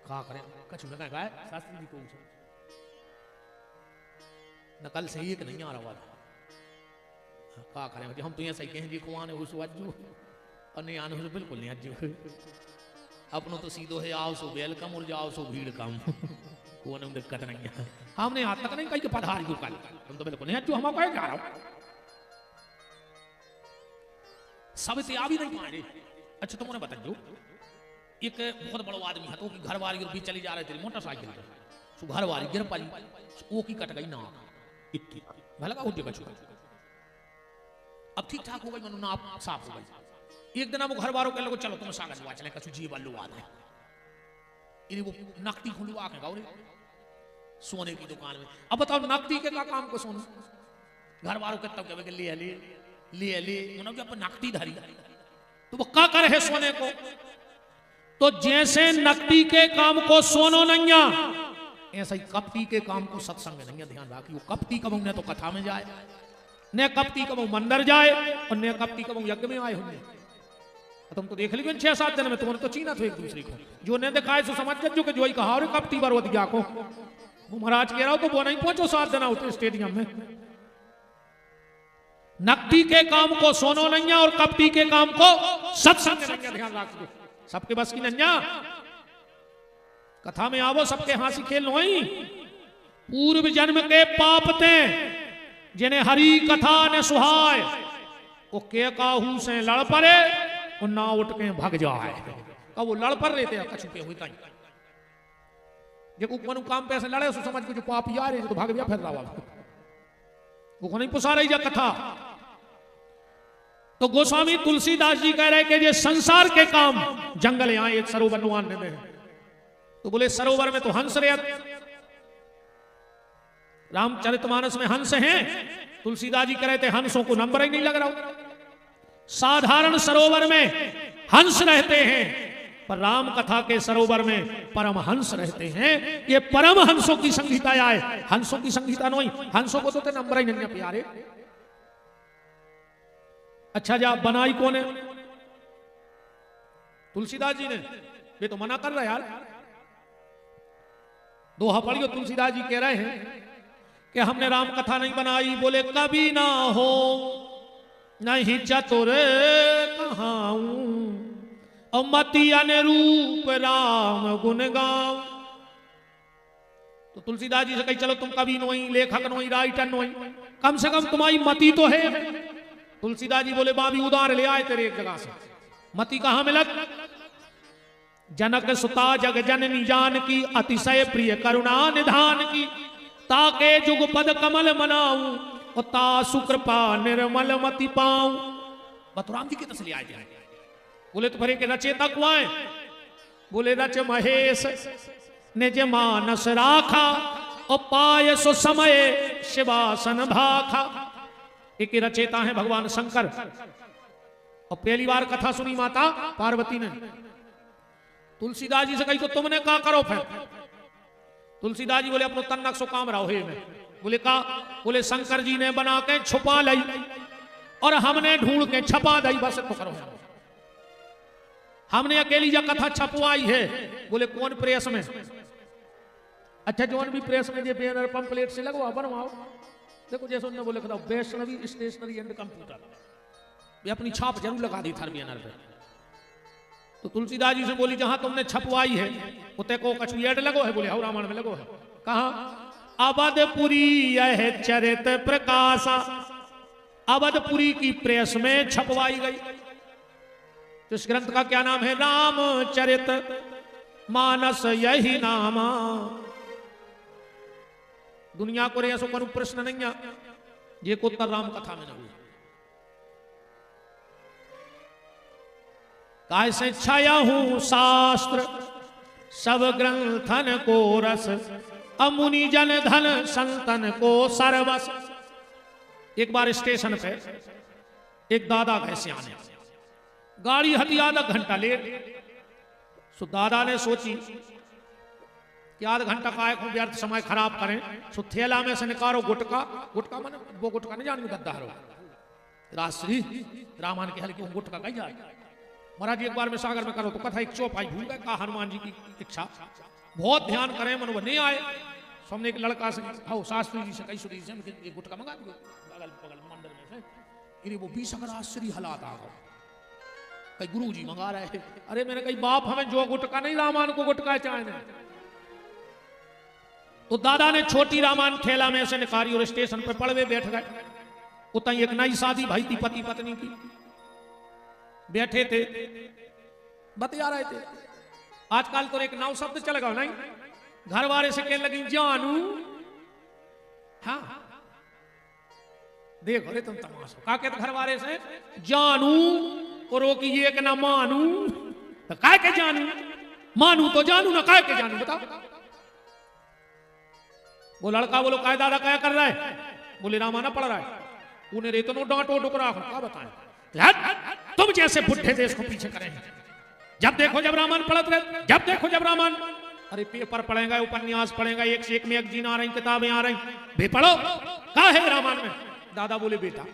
का करे कछु लगा गाय शास्त्री जी को नकल सही है कि नहीं आ रहा वाला का करें हम तो ये सही कहें जी कुआं उस वज्जू और नहीं आने से बिल्कुल नहीं अज्जू अपनों तो सीधो है आओ सो वेलकम और जाओ सो भीड़ कम को ने दिक्कत नहीं है हमने आज तक नहीं कही कि पधार क्यों कल तुम तो बिल्कुल नहीं अज्जू हम कहे जा रहा हूं सब से आ भी नहीं पाए। अच्छा तुमने बताओ एक बहुत बड़ा आदमी है तो घर वाली भी चली जा रहे थे मोटरसाइकिल पे सो घर वाली गिर पाई वो की कट गई ना इतनी भला का उठे बचू अब ठीक ठाक हो गई मनु ना साफ हो गई। एक दिन वो घर वालों के लोग चलो तुम सागत हुआ चले कछु जी बल्लू आते इन्हें वो नकदी खुलवा के गाओ सोने की दुकान में। अब बताओ नकदी के का काम को सोना घर वालों के तब के लिए ले ले ले उन्होंने अपन नकदी धरी तो वो क्या करे है सोने को तो जैसे नकदी के काम को सोनो नैया ऐसा ही कपटी के काम को सत्संग नहीं ध्यान रखियो। कपटी कब ने तो कथा में जाए ने कपटी कब मंदिर जाए और ने कपटी कब यज्ञ में आए होंगे। तुम तो देख लीजिए 6-7 दिन में तुमने तो चीना था एक दूसरे को जो ने दिखाए सो समझ जो कि जो ही कहा कपटी बरवतिया को वो महाराज कह रहा हो तो वो नहीं पहुंचो 7 दिन उठे स्टेडियम में। नकदी के काम को सोनो नैया और कपटी के काम को सत्संग नहीं ध्यान रखियो। सबके बस की नन्या कथा में आवो सबके हंसी खेल वही पूर्व जन्म के पाप थे जिन्हें हरी कथा ने सुहाय वो के काहू से लड़ पड़े और ना उठ के भग जाए का वो लड़ पड़ रहे थे कछु पे हुई ताई जो कोनो काम पे ऐसे लड़े सो समझ के जो पाप यार है तो भाग गया फिर रहा वो नहीं पुसा रही जा कथा। तो गोस्वामी तुलसीदास जी कह रहे कि ये संसार के काम जंगल यहां एक सरोवर नुआने में है तो बोले सरोवर में तो हंस रहे रामचरितमानस में हंस हैं तुलसीदास जी कह रहे थे हंसों को नंबर ही नहीं लग रहा। साधारण सरोवर में हंस रहते हैं पर राम कथा के सरोवर में परम हंस रहते हैं। ये परम हंसों की संगीता आए हंसों की संगीता नहीं हंसों को तो नंबर ही नहीं प्यारे। अच्छा जा बनाई कौन है तुलसीदास जी ने ये तो मना कर रहा यार दोहा पढ़ियो तुलसीदास जी कह रहे हैं कि हमने राम कथा नहीं बनाई बोले कभी ना हो नहीं चतुर कहाऊं और मति अनुरूप राम गुण गाऊं। तो तुलसीदास जी से कही चलो तुम कभी नहीं लेखक नहीं राइटर नहीं कम से कम तुम्हारी मति तो है। तुलसीदास जी बोले बाबी उदार ले आए तेरे एक जगह से मति कहां मिलत जनक सुता जग जननी जान की अतिशय प्रिय करुणा निधान की ताके जुग पद कमल मनाऊं और ता सुकृपा निर्मल मति पाऊं। बतुराम जी के तसली आए जाए बोले तो भरे के रचेता कुआए बोले रच महेश निज मानस राखा और पाय सो समय शिवासन भाखा। एक रचेता है भगवान शंकर और पहली बार कथा सुनी माता पार्वती ने तुलसीदास जी से कही तो तुमने क्या करो फिर तुलसीदास जी बोले अपनो तन्नक सो काम रहो हे में। बोले का? बोले शंकर जी ने बना के छुपा लाई और हमने ढूंढ के छपा दई, बस तो करो। हमने अकेली जो कथा छपवाई है। बोले कौन प्रेस में? अच्छा जोन भी प्रेस में जो बैनर पंपलेट से लगवा बनवाओ। देखो जैसे उन्होंने बोले वैष्णवी स्टेशनरी एंड कंप्यूटर, ये अपनी छाप जरूर लगा दी थर बैनर पे। तो तुलसीदास जी से बोली जहां तुमने छपवाई है उते को कछु ऐड लगो है? बोले हाँ रामायण में लगो है। कहा? अवधपुरी यह चरित प्रकाशा, अवधपुरी की प्रेस में छपवाई गई। तो इस ग्रंथ का क्या नाम है? रामचरित मानस यही नामा। दुनिया को रे ऐसो करू प्रश्न नहीं है ये को उत्तर राम कथा में नहीं। कैसे छाया हूं शास्त्र सब ग्रंथन को रस, अमुनि जन धन संतन को सर्वस। एक बार स्टेशन पे एक दादा कैसे आने, गाड़ी हटी आधा घंटा लेट। सो दादा ने सोची कि आधा घंटा का व्यर्थ समय खराब करें। सो थैला में से निकालो गुटका, गुटका माने वो गुटका नहीं जाने गद्दार हो राश्री रामायण के हल्के गुटका कहीं जाए। महाराज एक बार में सागर में करो तो कथा एक चौपाई भूल गए का हनुमान जी की इच्छा, बहुत ध्यान करें मन वो नहीं आए। सामने एक लड़का से आओ शास्त्री जी से कई सुरी से एक गुटका मंगा दियो बगल बगल मंदिर में से। फिर वो 20 अगर आश्चर्य हालात आ गए, कई गुरु जी मंगा रहे हैं। अरे मैंने कही बाप हमें जो गुटका नहीं रामायण को गुटका चाहे। तो दादा ने छोटी रामायण थैला में से निकाली और स्टेशन पे पड़वे बैठ गए। उतना एक नई शादी भाई थी पति पत्नी की, बैठे थे बतिया रहे थे। आजकल तो एक नव शब्द चल गया नहीं, घर वाले से कहने लगी जानू। हाँ देखो रे तुम तमाशा का कहते घर वाले से जानू और वो की ये ना मानू। तो काय के जानू, मानू तो जानू ना काय के जानू बताओ। वो लड़का बोलो काय दादा क्या कर रहा है? बोले रामायण पढ़ रहा है। उन्हें रे तो नो डांटो डुकरा क्या बताएं, तुम जैसे बुढ़े देश को पीछे करें। जब देखो जब रामायण पढ़ते रहे, जब देखो जब रामायण। अरे पेपर पढ़ेगा, उपन्यास पढ़ेगा, एक से एक मैगजीन आ रही, किताबें आ रही, भी पढ़ो क्या है रामायण में। दादा बोले बेटा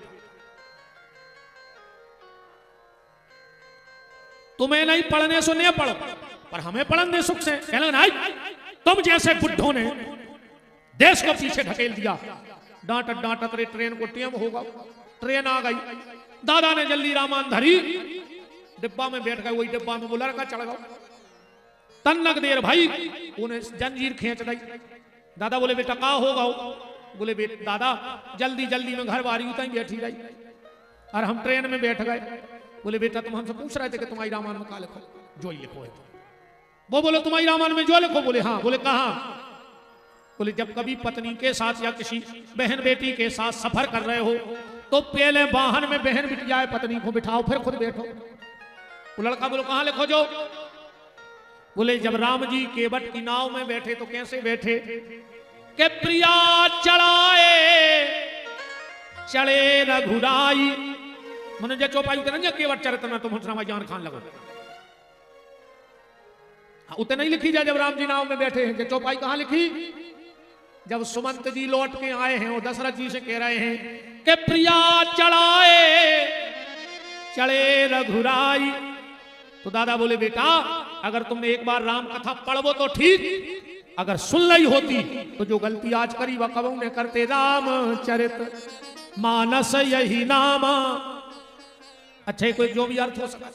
तुम्हें नहीं पढ़ने सो नहीं पढ़ो, पर हमें पढ़ने सुख से। कहना नहीं, तुम जैसे बुढ़ों ने देश को पीछे ढकेल दिया। डांटत डांटत रे ट्रेन को टेम होगा, ट्रेन आ गई। दादा ने जल्दी रामायण धरी, डिब्बा में बैठ गए। वही डिब्बा में वो लड़का चढ़ गया। तन्नक देर भाई उन्हें जंजीर खींच दी। दादा बोले बेटा का होगा? बोले बेटा दादा जल्दी जल्दी में घर बारी उतनी बैठी गई और हम ट्रेन में बैठ गए। बोले बेटा तुम हमसे पूछ रहे थे कि तुम्हारी रामायण में का लिखो? जो ही लिखो है। वो बोले तुम्हारी रामायण में जो लिखो? बोले हाँ। बोले कहा? बोले जब कभी पत्नी के साथ या किसी बहन बेटी के साथ सफर कर रहे हो तो पहले वाहन में बहन बिटिया पत्नी को बिठाओ फिर खुद बैठो। वो लड़का बोलो कहां लिखो जो? बोले जब राम जी केवट की नाव में बैठे तो कैसे बैठे के प्रिया चढ़ाए चढ़े रघुराई। मैंने जो चौपाई उतरे केवट चरित्र में तो मुसलमान जान खान लगो उतने नहीं लिखी जाए। जब राम जी नाव में बैठे हैं चौपाई कहां लिखी? जब सुमंत जी लौट के आए हैं और दशरथ जी से कह रहे हैं कि प्रिया चढ़ाए चढ़े रघुराई। तो दादा बोले बेटा अगर तुमने एक बार राम कथा पढ़ो तो ठीक, अगर सुन ली होती तो जो गलती आज करी वह कब ने करते। राम चरित मानस यही नामा। अच्छा कोई जो भी अर्थ हो सका,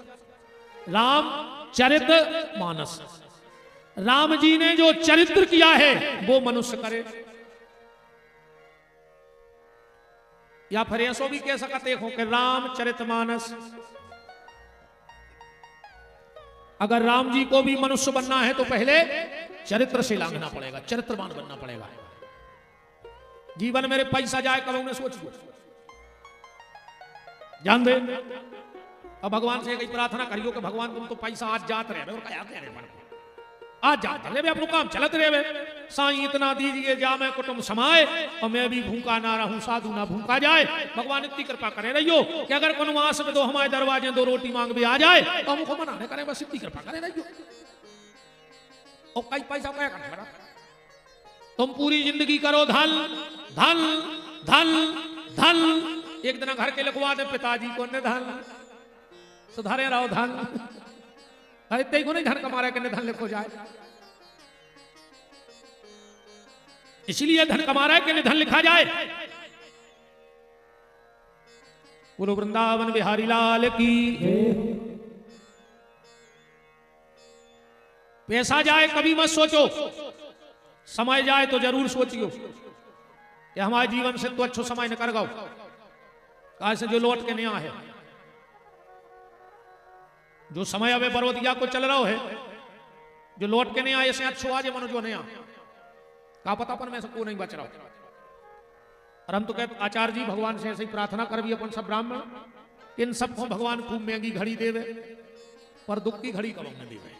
राम चरित मानस, राम जी ने जो चरित्र किया है वो मनुष्य करे। या फिर ऐसो भी कह सकते हो कि रामचरित मानस। अगर राम जी को भी मनुष्य बनना है तो पहले चरित्र से लांघना पड़ेगा, चरित्रवान बनना पड़ेगा। जीवन मेरे पैसा जाए कब उन्हें सोच लो, जान दे। अब भगवान से एक प्रार्थना करियो कि भगवान तुम तो पैसा आज जात रहे और क्या कह रहे आज जाते रहे अपनो काम चलत रहे। साईं इतना दीजिए जा मैं कुटुंब समाए और मैं भी भूखा ना रहूं साधु ना भूखा जाए। भगवान इतनी कृपा करे रहियो कि अगर कोनो मास में तो हमारे दरवाजे दो रोटी मांग भी आ जाए तो हमको मना नहीं करे, बस इतनी कृपा करे रहियो। और कई पैसा क्या करना तुम पूरी जिंदगी करो धन धन धन धन, एक दिन घर के लिखवा दे पिताजी को धन, सुधारे रहो धन, इतने को नहीं धन कमा रहे कि धन लिखो जाए, इसलिए धन कमा रहा है कि धन लिखा जाए। बोलो वृंदावन बिहारी लाल की। पैसा जाए कभी मत सोचो, समय जाए तो जरूर सोचियो कि हमारे जीवन से तो अच्छो समय निकल गो, कहा से जो लौट के नहीं आए, जो समय अबे बरोदिया को चल रहा है, जो लौट के नहीं आए से अच्छो आज मनो जो नहीं आ, का पता अपन में से को नहीं बच रहा। और हम तो कहते आचार्य जी भगवान से ऐसे ही प्रार्थना कर भी अपन सब ब्राह्मण, इन सबको भगवान खूब महंगी घड़ी देवे पर दुख की घड़ी कब न देवे,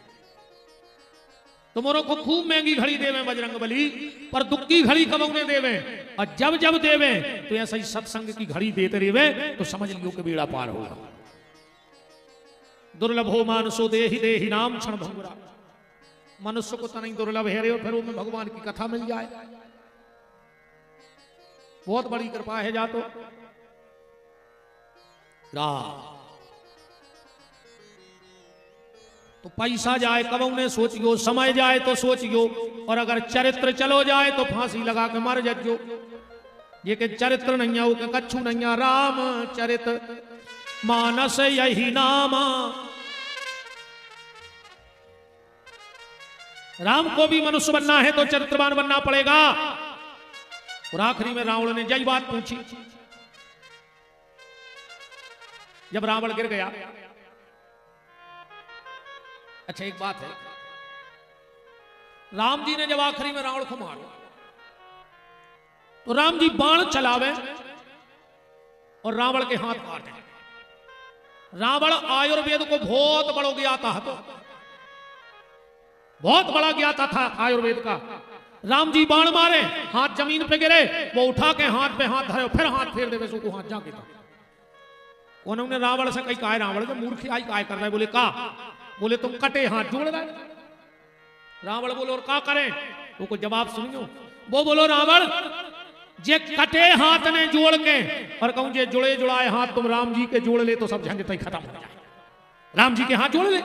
तुम्हारों को खूब महंगी घड़ी देवे बजरंग बली, पर दुख की घड़ी कब न देवे, और जब जब देवे तो ऐसा ही सत्संग की घड़ी देते रहे तो समझ लियो कि बेड़ा पार होगा। दुर्लभो मानसो देहि नाम क्षण भंगुरा, मनुष्य को तो नहीं दुर्लभ है रे, फिर उनमें भगवान की कथा मिल जाए, बहुत बड़ी कृपा है। जा तो पैसा जाए कब उन्हें सोचियो, समय जाए तो सोचियो, और अगर चरित्र चलो जाए तो फांसी लगा के मर जजो। ये के चरित्र नहीं है, वो के कच्छु नहीं है, राम चरित मानस यही नामा। राम को भी मनुष्य बनना है तो चरित्रवान बनना पड़ेगा। और आखिरी में रावण ने यही बात पूछी, जब रावण गिर गया। अच्छा एक बात है, राम जी ने जब आखिरी में रावण को मारा तो राम जी बाण चलावे और रावण के हाथ काटे। रावण आयुर्वेद को बहुत बड़ा ज्ञाता था, बहुत बड़ा ज्ञाता था आयुर्वेद का। राम जी बाण मारे, हाथ जमीन पे गिरे, वो उठा के हाथ पे हाथ धरे, फिर हाथ फेर देवे सो को हाथ जाके था। उन्होंने रावण से कही, कहा रावण जो मूर्ख आई काय कर रहा है? बोले का? बोले तुम कटे हाथ जोड़ रहे। रावण बोलो और का करें? वो को जवाब सुनियो। वो बोलो रावण जे कटे हाथ ने जोड़ के और कहूं जे जुड़े जुड़ाए हाथ तुम राम जी के जोड़ ले तो सब झंझट खत्म हो जाए, राम जी के हाथ जोड़ ले।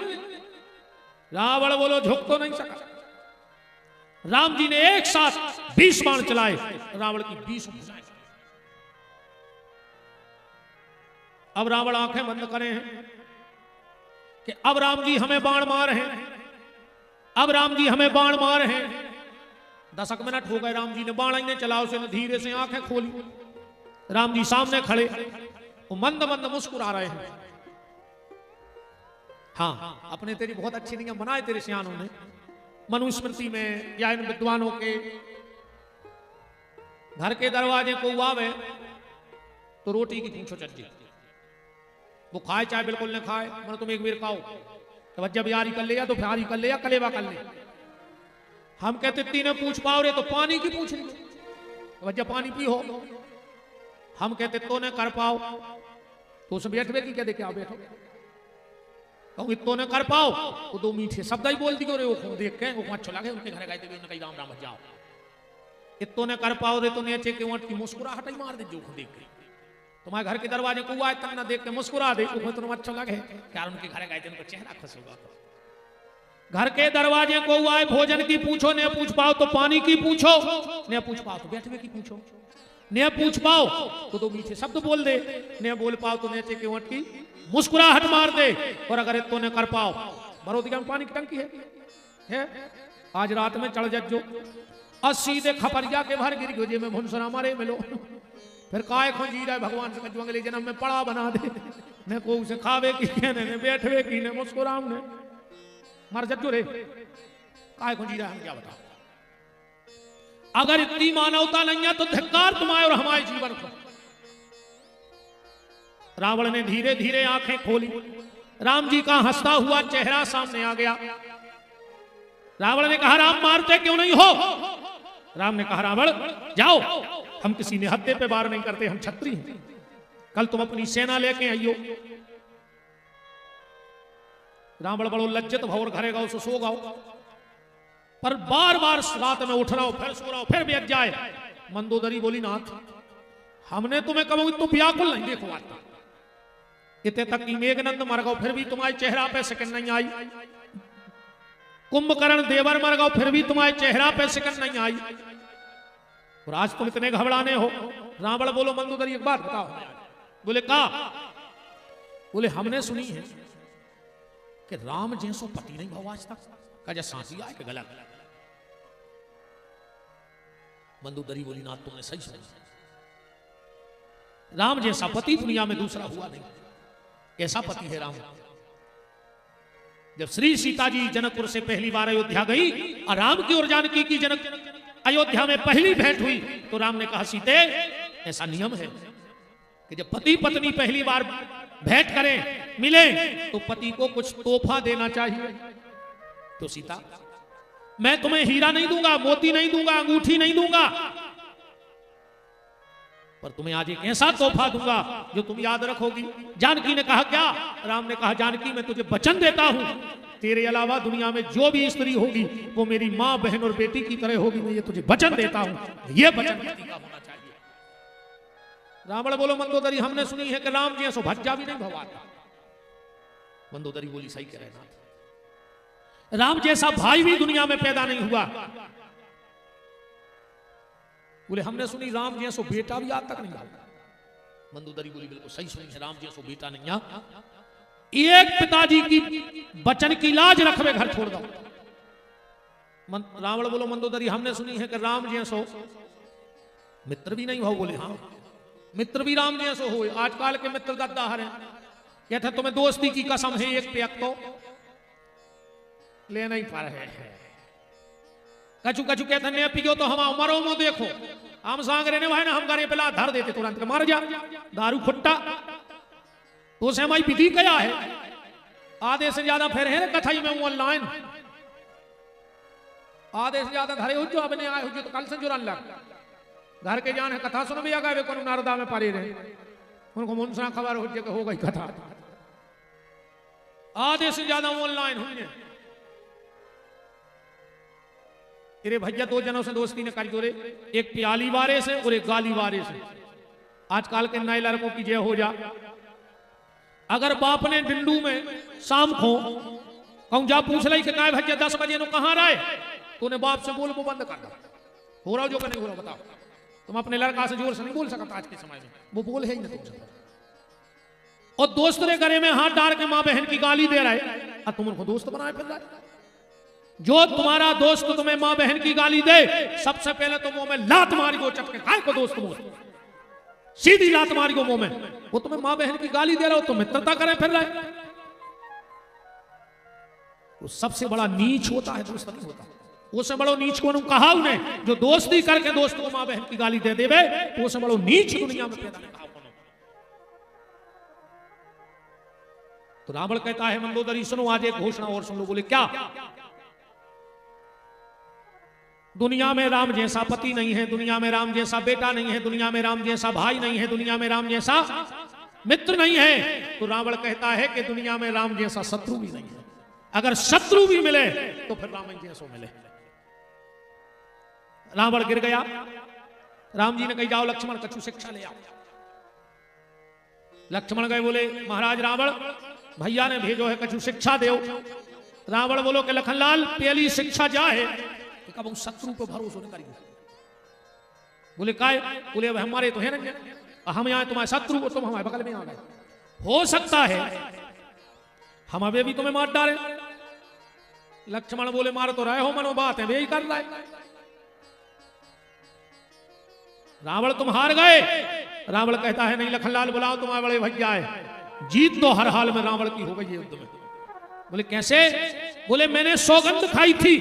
रावण बोलो झुक तो नहीं सका। राम जी ने एक साथ 20 बाण चलाए, रावण की 20 भुजाएं। अब रावण आंखें बंद करे हैं कि अब राम जी हमें बाण मार हैं, अब राम जी हमें बाण मार हैं। 10 मिनट हो गए, राम जी ने बाण ने चला, उसने धीरे से आंखें खोली। राम जी सामने खड़े, वो मंद मंद मुस्कुरा रहे हैं। हाँ, अपने तेरी बहुत अच्छी नहीं बनाए तेरे सियानों ने, मनुस्मृति में या इन विद्वानों के घर के दरवाजे को आवे तो रोटी की पूछो चर्ची, वो खाए चाहे बिल्कुल न खाए, मतलब तुम एक बार खाओ तो जब यारी कर ले या तो फिर कर ले या कलेवा कर ले। हम कहते तीनों पूछ पाओ रे तो पानी की पूछ ली, जब पानी पी हो। हम कहते तो ने कर पाओ तो उसमें बैठवे की क्या देखे आओ बैठो, कहूँ तो ने कर पाओ तो 2 मीठे शब्द ही बोल दियो रे, वो देख के वो अच्छा लगे, उनके घर गए थे कहीं राम राम जाओ। इतो ने कर पाओ रे तो नीचे के वोट की मुस्कुराहट ही मार दे जो देख के, तुम्हारे घर के दरवाजे को आए तक ना देख के मुस्कुरा दे, तुम्हें अच्छा लगे क्या उनके घर गए थे उनका चेहरा खुश होगा। घर के दरवाजे को आए भोजन की पूछो, ने पूछ पाओ तो पानी की पूछो, ने पूछ पाओ तो बैठने की पूछो, ने पूछ पाओ तो 2 मीठे शब्द बोल दे, ने बोल पाओ तो नीचे के वोट की मुस्कुराहट मार दे। और अगर इतो ने कर पाओ, बरोदिया में पानी की टंकी है? आज रात में चढ़ जजो 80 दे खपरिया के भर गिर गयो, जे में भुनसरा मारे मिलो, फिर काय खंजी रहे भगवान से कजू अगले जन्म में पड़ा बना दे, ने को उसे खावे की ने बैठवे की ने मुस्कुराव ने मर जजो रे, काय खंजी रहे हम क्या बताओ। अगर इतनी मानवता नहीं है तो धिक्कार तुम्हारे और हमारे जीवन को। रावण ने धीरे धीरे आंखें खोली, राम जी का हंसता हुआ चेहरा सामने आ गया। रावण ने कहा राम मारते क्यों नहीं हो? राम ने कहा रावण जाओ, हम किसी ने हत्थे पे वार नहीं करते, हम क्षत्रिय हैं, कल तुम अपनी सेना लेके आइयो। रावण बड़ो लज्जित भवर घरे गाओ सो गाओ, पर बार बार रात में उठ रहा हो, फिर सो रहा हो, फिर बैठ जाए। मंदोदरी बोली, नाथ हमने तुम्हें कभी तो व्याकुल नहीं देखो आता, इतने तक की मेघनंद मर गो फिर भी तुम्हारे चेहरा पे सिकन नहीं आई, कुंभकर्ण देवर मर गो फिर भी तुम्हारे चेहरा पे सिकन नहीं आई, और आज तुम इतने घबराने हो। रावण बोलो, मंदोदरी एक बात बताओ। बोले का? बोले हमने सुनी है कि राम जैसो पति नहीं भाव आज तक, का सांसी आए के गलत। मंदोदरी बोली, नाथ तुमने सही सुना, राम जैसा पति दुनिया में दूसरा हुआ नहीं, ऐसा पति है राम। जब श्री सीता जी जनकपुर से पहली बार अयोध्या गई और राम की और जानकी की जनक अयोध्या में पहली भेंट हुई, तो राम ने कहा, सीते ऐसा नियम है कि जब पति पत्नी पहली बार भेंट करें, मिले, तो पति को कुछ तोहफा देना चाहिए। तो सीता, मैं तुम्हें हीरा नहीं दूंगा, मोती नहीं दूंगा, अंगूठी नहीं दूंगा, पर तुम्हें आज एक ऐसा तोहफा दूंगा जो तुम याद रखोगी। जानकी ने कहा, क्या? राम ने कहा, जानकी मैं तुझे वचन देता हूं, तेरे अलावा दुनिया में जो भी स्त्री होगी वो मेरी मां, बहन और बेटी की तरह होगी, मैं ये तुझे वचन देता हूं, ये वचन पति का होना चाहिए। रावण बोलो, मंदोदरी हमने सुनी है कि राम जी सो भज्जा भी नहीं भवाता। मंदोदरी बोली, सही कह रहे नाथ, राम जैसा भाई भी दुनिया में पैदा नहीं हुआ। बोले हमने सुनी राम जैसो बेटा भी आज तक नहीं हुआ। मंदोदरी बोली, बिल्कुल सही सुनी है, राम जैसो बेटा नहीं आ, एक पिताजी की बचन की लाज रखवे घर छोड़ दो। रावण बोलो, मंदोदरी हमने सुनी है कि राम जैसो मित्र भी नहीं हो। बोले हाँ, मित्र भी राम जैसो हो। आजकल के मित्र गद्दार हैं, कहते तुम्हें दोस्ती की कसम है, एक पे तो ले नहीं पा रहे हैं। कछु कछु कहते ने पियो तो हम मरो मो देखो, हम सांगरे ने भाई ना हम गारे पिला धर देते तुरंत के मार जा, दारू खुट्टा तो से हमारी विधि क्या है। आधे से ज्यादा फिर है कथाई में ऑनलाइन, आधे से ज्यादा धरे हो जो अपने आए हो जो, तो कल से जुड़न लग घर के जान है कथा सुन भी आ गए को नारदा में पारे रहे, उनको मुंसना खबर हो जो हो गई कथा। आधे से ज्यादा ऑनलाइन हुई। तेरे भैया दो जनों से दोस्ती ने कर जोड़े, एक प्याली वारे से और एक गाली वारे से। आजकल के नए लड़कों की जय हो जा, अगर बाप ने डिंडू में शाम को कहूं जा पूछ ली कि काय भैया 10 बजे नो कहां रहे, तो उन्हें बाप से बोल वो बंद कर दो। हो रहा जो कि नहीं हो रहा बताओ। तुम अपने लड़का से जोर से नहीं बोल सकता आज के समय में, वो बोल है ही ना तुमसे। और दोस्त ने गले में हाथ डाल के मां बहन की गाली दे रहा है और तुम उनको दोस्त बनाए फिर रहे। जो तुम्हारा दोस्त तुम्हें मां बहन की गाली दे, सबसे पहले तो मुंह में लात मारी को चटके, काय को दोस्त मुंह सीधी लात मारी को मुंह में। वो तुम्हें मां बहन की गाली दे रहा हो तो मित्रता करें फिर रहे। वो सबसे बड़ा नीच होता है, दोस्त नहीं होता। उससे बड़ो नीच को कहा उन्हें जो दोस्ती करके दोस्त को मां बहन की गाली दे देवे, तो उससे बड़ो नीच दुनिया में पैदा नहीं कहा। तो रावण कहता है, मंदोदरी सुनो आज एक घोषणा और सुन लो। बोले क्या? दुनिया में राम जैसा पति नहीं है, दुनिया में राम जैसा बेटा नहीं है, दुनिया में राम जैसा भाई नहीं है, दुनिया में राम जैसा मित्र नहीं है। तो रावण कहता है कि दुनिया में राम जैसा शत्रु भी नहीं है। अगर शत्रु भी मिले तो फिर राम जैसो मिले। रावण गिर गया। राम जी ने कही जाओ लक्ष्मण कछु शिक्षा ले आओ। लक्ष्मण गए, बोले महाराज रावण भैया ने भेजो है कछु शिक्षा दो। रावण बोलो कि लखनलाल पहली शिक्षा जा है कि कब शत्रु पर भरोसा नहीं करेंगे। बोले काय? बोले अब हमारे तो है ना, हम यहाँ तुम्हारे शत्रु हो, तुम हमारे बगल में आ गए। हो सकता है हम अभी भी तुम्हें मार डालें। लक्ष्मण बोले मार तो रहे हो, मनो बात है वे ही कर रहा है। रावण तुम हार गए। रावण कहता है नहीं लखनलाल बुलाओ तुम्हारे बड़े भैया है। जीत तो हर हाल में रावण की हो गई है युद्ध में। बोले कैसे? बोले मैंने सौगंध खाई थी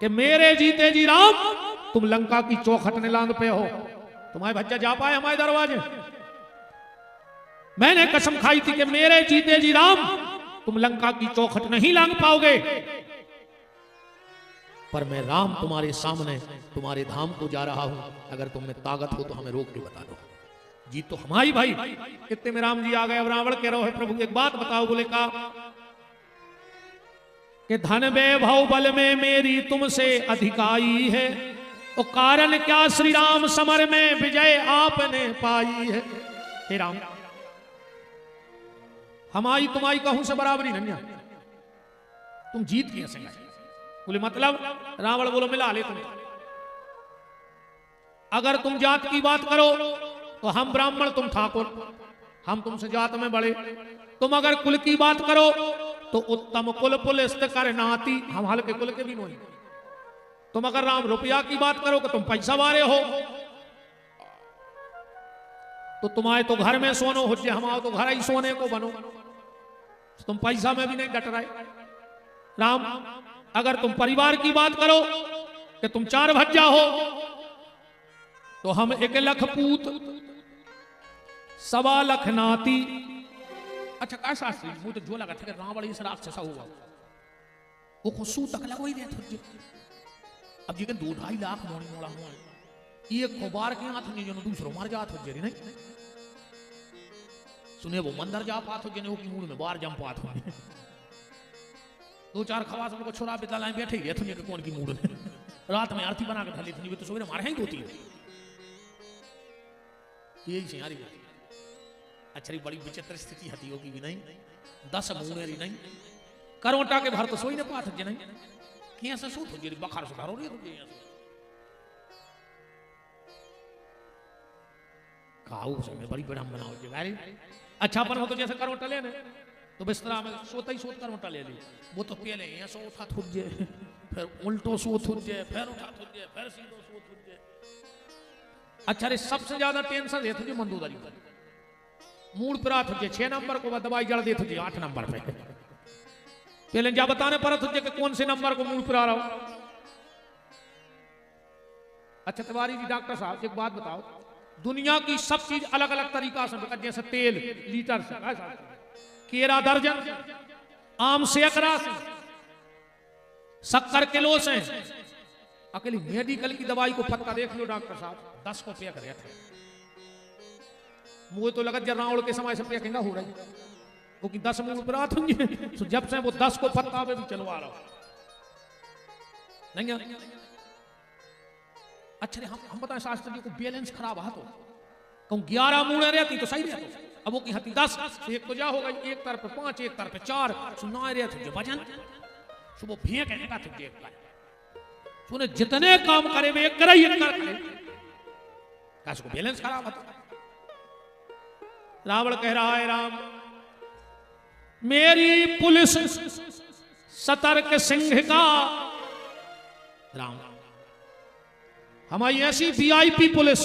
कि मेरे जीते जी राम तुम लंका की चौखट ने लांद पे हो, तुम्हारे भज्जा जा पाए हमारे दरवाजे। मैंने कसम खाई थी कि मेरे जीते जी राम तुम लंका की चौखट नहीं लांग पाओगे, पर मैं राम तुम्हारे सामने तुम्हारे धाम को जा रहा हूं। अगर तुम में ताकत हो तो हमें रोक के बता दो। जीत तो हमारी भाई। कितने में राम जी आ गए। अब रावण कह रहा है प्रभु एक बात बताओ। बोले का? कि धन वैभव बल में मेरी तुमसे अधिकाई है, और कारण क्या श्री राम समर में विजय आपने पाई है। हे राम, हमारी तुम्हारी कहूं से बराबरी नहीं है, तुम जीत कैसे गए? बोले मतलब? रावण बोलो मिला ले तुम। अगर तुम जात की बात करो तो हम ब्राह्मण तुम ठाकुर, हम तुमसे जात में बड़े। तुम अगर कुल की बात करो तो उत्तम कुल पुलिस कर नाती, हम हल्के कुल के भी नहीं। तुम अगर राम रुपया की बात करो तो तुम पैसा वाले हो, तो तुम्हारे तो घर में सोनो हो जाए, हमारे तो घर ही सोने को बनो, तुम पैसा में भी नहीं डट रहे। राम, अगर तुम परिवार की बात करो कि तुम 4 भज्जा हो, तो हम 1 लाख पूत 1.25 लाख नाती। अच्छा का शास्त्री मुझे तो जो लगा था कि रावण इस राक्षस हुआ, वो खुशू तक लगो ही नहीं। अब जी के 2-2.5 लाख मोड़ी मोड़ा हुआ, एक को बार के हाथ में जो दूसरो मार जात हो जेरी नहीं सुने, वो मंदिर जा पात हो जने वो की मूड में बार जम पात हो। 2-4 खवास को छोरा बिता लाए बैठे ही थे कौन की मूड में, रात में आरती बना के ढली थी तो सवेरे मारे ही होती है। यही से यारी अच्छा बड़ी विचित्र स्थिति हती होगी भी नहीं, 10 मूनेरी नहीं करोटा के भर तो सोई न पात जे नहीं कि ऐसा सूट हो जेरी बखार सुधार हो रही है काऊ से में बड़ी बड़ा बनाओ जे गाड़ी। अच्छा अपन हो तो जैसे करोटा ले ने तो बिस्तरा में सोता ही सोत करोटा ले ली, वो तो पहले ऐसा उठा थुट जे, फिर उल्टो सोत थुट जे, फिर उठा थुट जे, फिर सीधो सोत थुट जे। अच्छा रे सबसे ज्यादा टेंशन ये थी मंदूदारी पर, मूड पर आठ जे 6 नंबर को दवाई जड़ दे थी 8 नंबर पे, पहले जा बताने पर तुझे कि कौन से नंबर को मूड पर आ रहा हो। अच्छा तिवारी जी डॉक्टर साहब एक बात बताओ, दुनिया की सब चीज अलग अलग तरीका से, जैसे तेल लीटर से, केरा दर्जन, आम से 11 से, शक्कर किलो से, अकेली मेडिकल की दवाई को पत्ता देख लो डॉक्टर साहब 10 को पैक रहे थे। मुझे तो लगा जब रावण के समय से पैकिंग हो रही, क्योंकि 10 मूल पर आते होंगे, तो जब से वो 10 को पत्ता पे भी चलवा रहा नहीं है। अच्छा रे हम बताएं शास्त्र जी को बैलेंस खराब है तो कहूं 11 मूड़े रहती तो सही रहती, अब वो की हती 10, एक तो जा हो गई, एक तरफ 5, एक तरफ 4 सुना रहे थे वजन सुबह फेंक है थे देख का सुने जितने काम करे वे एक करे एक करे, कैसे को बैलेंस खराब है। रावण कह रहा है राम मेरी पुलिस सतर्क सिंह का, राम हमारी ऐसी वीआईपी पुलिस,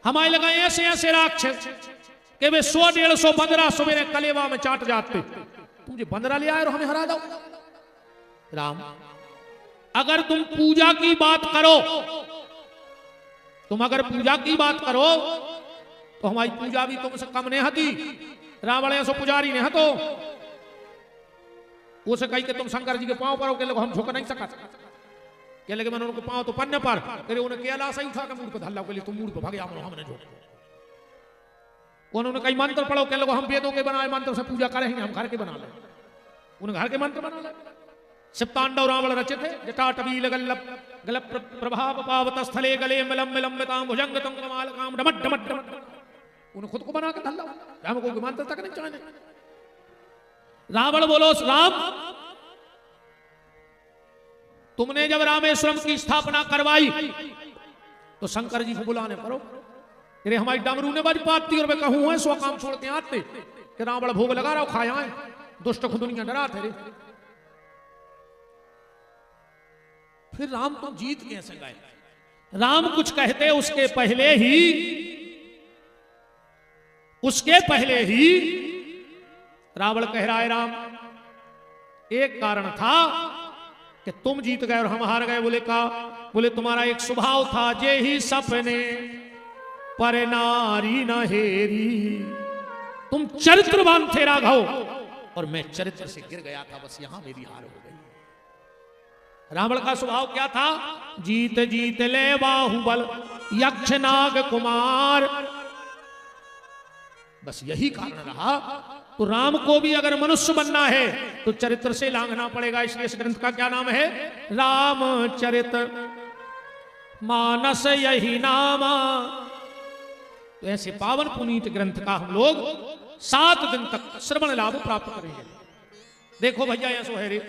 हमारे लगा ऐसे ऐसे राक्षस कि वे 100-150 बंदरा सवेरे कलेवा में चाट जाते, तुम जो बंदरा ले आए और हमें हरा दो। राम अगर तुम पूजा की बात करो, तुम अगर पूजा की बात करो तो हमारी पूजा भी तुमसे कम नहीं हती। रावण ऐसो पुजारी नहीं हतो, उसे कही कि तुम शंकर जी के पांव पर हो के लोग हम झुक नहीं सका, कह लगे मैंने उनको पांव तो पन्ने पर करे, उन्हें केला से उठा के मूड पे धल्ला के लिए तुम मूड पे भागे हमने झुक। उन्होंने कई मंत्र पढ़ो, कह लोग हम वेदों के बनाए मंत्र से पूजा करेंगे, हम घर के बना ले, उन्हें घर के मंत्र बना ले। शिवतांडव रावण रचे थे, जटाटवील गल्लभ गलभ प्रभाव पावत स्थले गले मिलम मिलम्बिताम भुजंग तुंग मालकाम डमट डमट डमट, उन्हें खुद को बना के धल्ला, हमको मंत्र तक नहीं चाहने। रावण बोलो राम तुमने जब रामेश्वरम की स्थापना करवाई तो शंकर जी को बुलाने पड़ो, अरे हमारी डमरू ने बज पाती और मैं कहूं है 100 काम छोड़ के आते कि रावण भोग लगा रहा खाया है, दुष्ट को दुनिया डरा थे। फिर राम तुम जीत कैसे गए? राम कुछ कहते उसके पहले ही रावण कह रहा है राम एक कारण था कि तुम जीत गए और हम हार गए। बोले का? बोले तुम्हारा एक स्वभाव था, जे ही सपने पर नारी न हेरी, तुम चरित्रवान थे राघव और मैं चरित्र से गिर गया था, बस यहां मेरी हार हो गई। रावण का स्वभाव क्या था? जीत जीत ले बाहुबल यक्ष नाग कुमार, बस यही कारण रहा तो राम को भी अगर मनुष्य बनना है तो चरित्र से लांघना पड़ेगा। इसलिए इस ग्रंथ का क्या नाम है? रामचरित मानस यही नामा। तो ऐसे पावन पुनीत ग्रंथ का हम लोग 7 दिन तक श्रवण लाभ प्राप्त करेंगे। देखो भैया ऐसो है रे,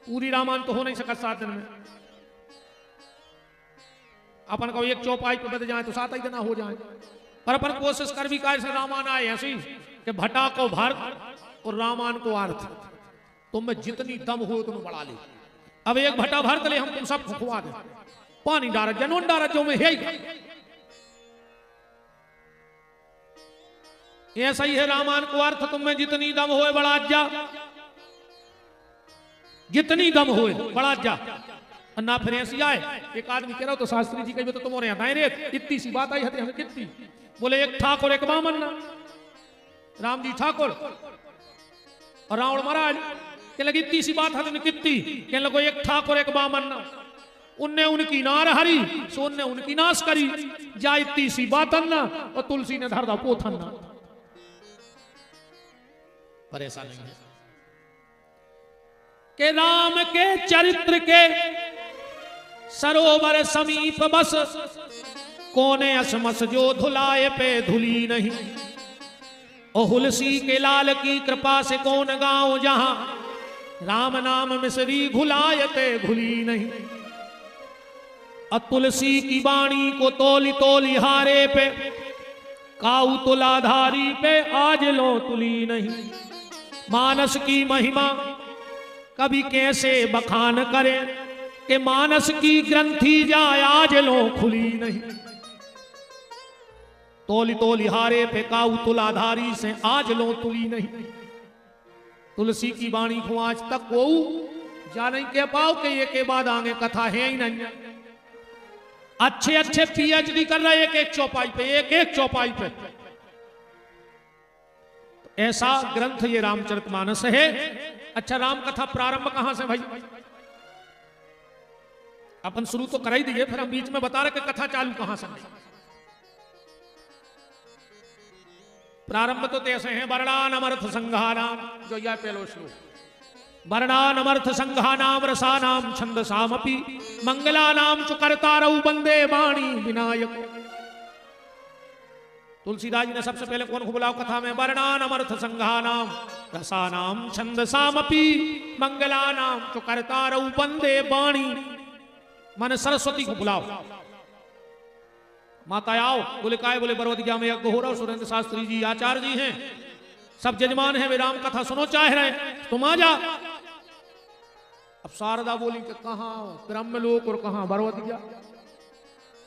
पूरी रामायण तो हो नहीं सका 7 दिन में। अपन को एक चौपाई पे बद जाए तो 7 ही दिन हो जाए, पर अपन कोशिश कर भी कैसे रामायण आए ऐसी कि भटा को भर्त और रामायण को अर्थ। तुम में जितनी दम हो तुम बढ़ा ले। अब एक भटा भरत ले हम तुम सब खुआ दे, पानी डारा जनवन डारा जो में है ऐसा ही है रामायण को अर्थ। तुम में जितनी दम होए बड़ा जा, जितनी दम होए बड़ा जा। ना फिर ऐसी आए एक आदमी कह रहा हो तो शास्त्री जी कही तो तुम्हारे यहाँ दाएं रे इतनी सी बात आई है हमें कितनी। बोले एक ठाकुर एक बामन ना, राम जी ठाकुर और रावण महाराज के लगी इतनी सी बात है कितनी। कहने लगो एक ठाकुर एक बामन ना, उनने उनकी नार हरी सो उनने उनकी नाश करी। जा इतनी सी बात ना और तुलसी ने धर दा पोथन ना। पर ऐसा नहीं है कि राम के चरित्र के सरोवर समीप बस, कोने असमस जो धुलाए पे धुली नहीं। ओ हुलसी के लाल की कृपा से कौन गांव जहां, राम नाम मिसरी घुलायते घुली नहीं। तुलसी की बाणी को तोली तोली हारे पे, काऊ तुलाधारी पे आज लो तुली नहीं। मानस की महिमा कभी कैसे बखान करे, कि मानस की ग्रंथि जाए आज लो खुली नहीं। तोली तोली हारे पे काऊ तुलाधारी से आज लो तुली नहीं। तुलसी की बाणी को आज तक वो जा नहीं कह पाओ कि ये के बाद आगे कथा है ही नहीं। अच्छे अच्छे पीएचडी कर रहे एक एक चौपाई पे, एक एक चौपाई पे। ऐसा ग्रंथ ये रामचरितमानस है। अच्छा राम कथा प्रारंभ कहां से भाई? अपन शुरू तो कर ही दिए, फिर हम बीच में बता रहे कि कथा चालू कहां से। प्रारंभ तो ऐसे हैं, वर्णानमर्थ संघानाम, जो यह पहलो श्लोक। वर्णानमर्थ संघानाम रसानाम छंदसामपि, मंगलानाम च कर्तारौ वंदे वाणी विनायक। तुलसीदास जी ने सबसे पहले कौन को बुलाओ कथा में? वर्णानमर्थ संघानाम रसानाम छंदसामपि, मंगलानाम च कर्तारौ वंदे वाणी। माने सरस्वती को बुलाओ। माता आओ। बोले काय? बोले बरवतिया में यज्ञ हो रहा, सुरेंद्र शास्त्री जी आचार्य जी हैं, सब जजमान हैं, वे राम कथा सुनो चाह रहे, तुम आ जा। अब शारदा बोली कि कहां ब्रह्मलोक और कहां बरवतिया,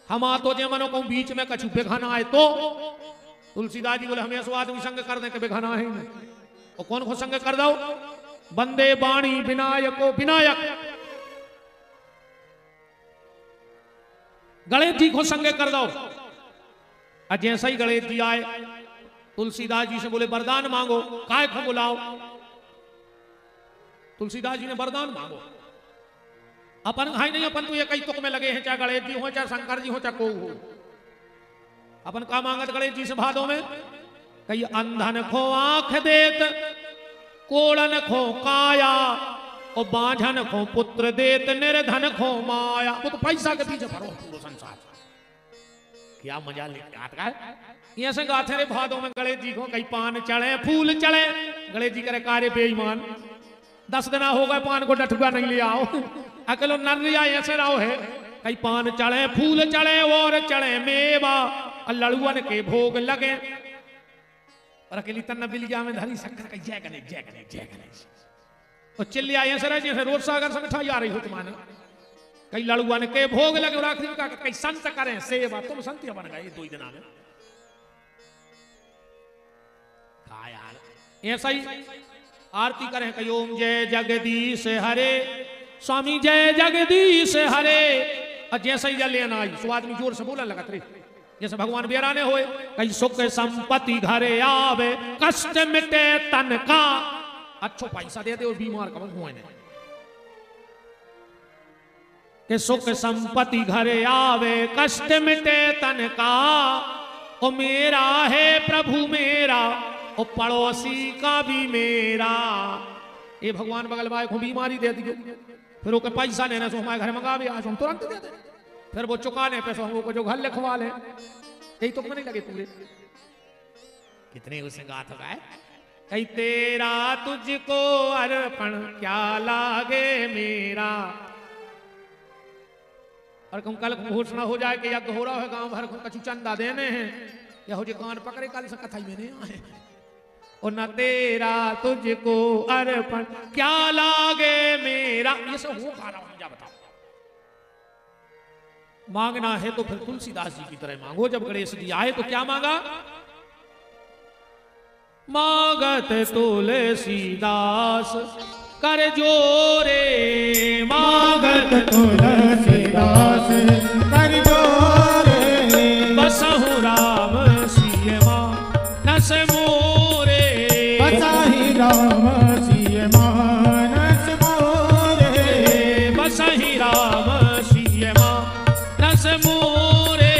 हम आ तो जमनो को बीच में कछु बेखाना आए तो। तुलसीदास जी बोले हम ऐसा आदमी संग कर दें कि बेखाना है नहीं। और कौन को संग कर दो? बंदे बाणी विनायको विनायक, गणेश जी को संगे कर दो। जैसा ही गणेश जी आए तुलसीदास जी से बोले वरदान मांगो। काय को बुलाओ? तुलसीदास जी ने वरदान मांगो। अपन भाई नहीं, अपन तो ये कई तुक में लगे हैं, चाहे गणेश जी हो चाहे शंकर जी हो चाहे को हो। अपन का मांगत गणेश जी से भादों में? कई अंधन खो आंख देत, कोड़न खो काया, और बांझन खो पुत्र देत, निर्धन खो माया। वो तो पैसा के पीछे भरो पूरा संसार। क्या मजा लेके आता है। ये से गाथे रे भादों में गणेश जी को कई पान चढ़े फूल चढ़े। गणेश जी करे कार्य बेईमान, 10 दिन हो गए पान को डठुआ नहीं ले आओ। अकेलो नरिया ऐसे रहो है। कई पान चढ़े फूल चढ़े और चढ़े मेवा, लड़ुअन के भोग लगे। और अकेली तन्ना बिलिया में धरी शंकर कही जय गणेश जय गणेश जय गणेश। और चिल्लिया ऐसे रहे जैसे रोज सागर से मिठाई आ रही हो तुम्हारे। कई लड़ुअन के भोग लगे और आखिरी में कहा कई संत करें सेवा। तुम संत बन गए 2 दिन में। कहा यार ऐसा ही आरती करें कई ओम जय जगदीश हरे, स्वामी जय जगदीश हरे। और जैसे ही जल लेना आई सो आदमी जोर से बोला लगत रे जैसे भगवान बेराने होए। कई सुख संपत्ति घरे आवे, कष्ट मिटे तन का। अच्छो पैसा दे दे और बीमार कब हुए ने। कि सुख संपत्ति घरे आवे, कष्ट मिटे तन का। ओ मेरा है प्रभु मेरा और पड़ोसी का भी मेरा। ये भगवान बगल में को बीमारी दे दियो, फिर वो पैसा लेने से हमारे घर मंगा भी आज हम तुरंत दे दे, फिर वो चुकाने पे हम को जो घर लिखवा ले। यही तो नहीं लगे पूरे कितने उसने गात हो गए। कहीं तेरा तुझको अर्पण क्या लागे मेरा। और कल घोषणा हो जाए कि यज्ञ हो रहा है गांव भर को कछु चंदा देने हैं, या हो जो कान पकड़े कल से कथा में नहीं आए। और न तेरा तुझको अर्पण क्या लागे मेरा, ये सब हो खा रहा हूं जा बताओ। मांगना है तो फिर तुलसीदास जी की तरह मांगो। जब गणेश जी आए तो क्या मांगा, मांगत तुलसीदास कर जोरे, मांगत
तुलसीदास कर जोरे,
बसहु राम सिय मानस मोरे,
बसहि राम सिय मानस मोरे,
बसहि राम सिय मानस मोरे,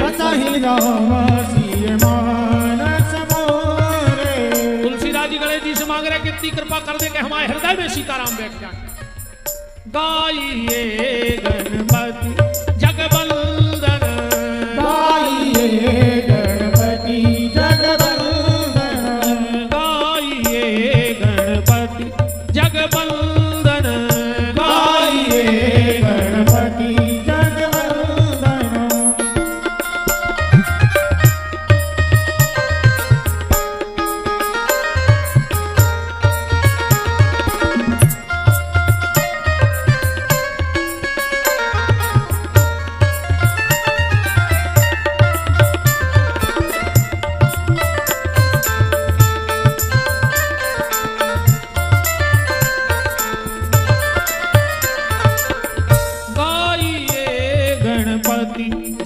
बसहि राम सिय मानस मोरे।
तुलसीदास जी गणेश जी से मांग रहे कितनी कृपा कर दे कि हमारे हृदय में सीताराम बैठ जाए। गाइए गणपति जगवंदन,
गाइए गणपति जगवंदन,
गाइए गणपति जगवंदन,
गाइए गणपति जगवंदन।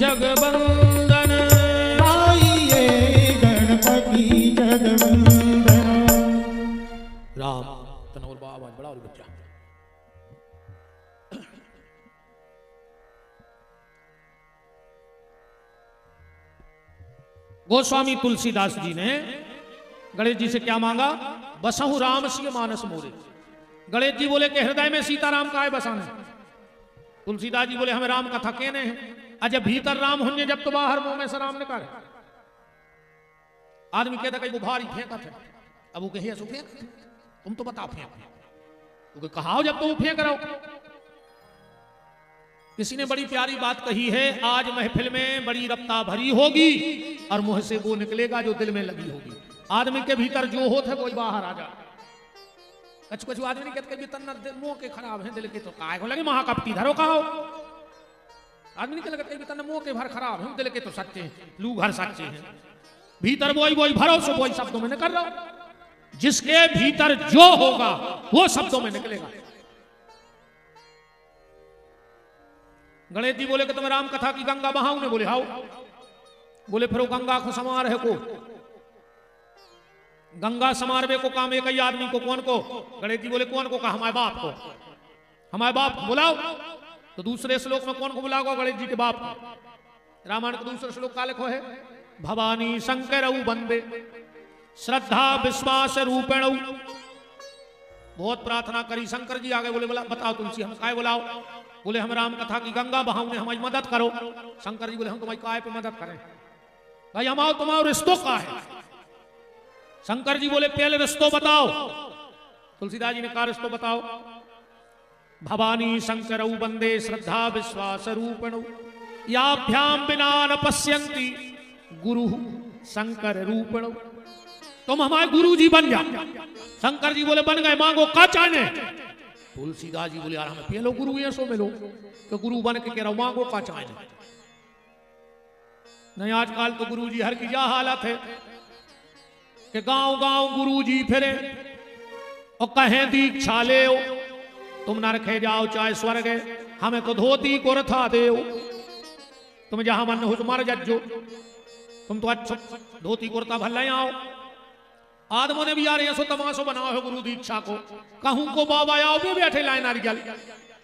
जगवंदन,
गाइए गणपति जगवंदन।
राम तनोर आवाज बड़ा और बच्चा। गोस्वामी तुलसीदास जी ने गणेश जी से क्या मांगा, बसहु राम सिय मानस मोरे। गणेश जी बोले कि हृदय में सीताराम का है बसाने। तुलसीदास जी बोले हमें राम कथा कहने हैं, जब भीतर राम होंगे जब तो बाहर मुंह में से राम निकाले। आदमी कहता कहीं वो भारी फेंका था, अब वो कहिए सो फेंक, तुम तो बताओ फेंक, तो कहा जब तो वो फेंक रहा हो। किसी ने बड़ी प्यारी बात कही है, आज महफिल में बड़ी रफ्ता भरी होगी और मुंह से वो निकलेगा जो दिल में लगी होगी। आदमी के भीतर जो होता है वो बाहर आ जाए। कछु कछु आदमी नहीं कहते तन्ना मुंह के खराब है दिल के, तो काय को लगे महाकपटी धरो कहो। आदमी नहीं कहते तन्ना मुंह के भर खराब है दिल के, तो सच्चे हैं लू भर सच्चे हैं। भीतर वही वही भरो सो वही शब्दों में निकल रहा हो। जिसके भीतर जो होगा वो शब्दों में निकलेगा। गणेश जी बोले कि तुम्हें राम कथा की गंगा बहाऊ ने, बोले हाउ। बोले फिर वो गंगा को समार है को, गंगा समारवे को काम एक ही आदमी को, कौन को? गणेश जी बोले कौन को? कहा हमारे बाप को। हमारे बाप को बुलाओ। तो दूसरे श्लोक में कौन को बुलाओ? गणेश जी के बाप को। रामायण का दूसरा श्लोक का लिखो है, भवानी शंकर बंदे श्रद्धा विश्वास रूपेण। बहुत प्रार्थना करी, शंकर जी आगे बोले बोला बताओ तुलसी हम काय बुलाओ? बोले हम राम कथा की गंगा बहाओ ने हमारी मदद करो। शंकर जी बोले हम तुम्हारी काय पे मदद करें भाई, हम आओ तुम्हारा रिश्तों का है। शंकर जी बोले पहले रिश्तों बताओ। तुलसीदास जी ने कहा रिश्तों बताओ। भवानी शंकर बंदे श्रद्धा विश्वास रूपण, याभ्याम बिना न पश्यंती गुरु शंकर रूपण। तुम हमारे गुरु जी बन जा। शंकर जी बोले बन गए, मांगो का चाहने। तुलसीदास जी बोले यार हमें पहलो गुरु ये सो मिलो, तो गुरु बन के कह रहा हूं मांगो का चाहने। नहीं आजकल तो गुरु जी हर की क्या हालत है कि गांव गांव गुरु जी फिरे और कहें दीक्षा ले। तुम न रखे जाओ चाहे स्वर्ग, हमें तो धोती को रथा दे। तुम जहां मन हो तुम्हारे जज्जो, तुम तो अच्छा धोती कुर्ता भल्ले आओ। आदमों ने भी यार ऐसो तमाशो बनाओ है गुरु दीक्षा को। कहूं को बाबा आओ भी बैठे लाइन नारियल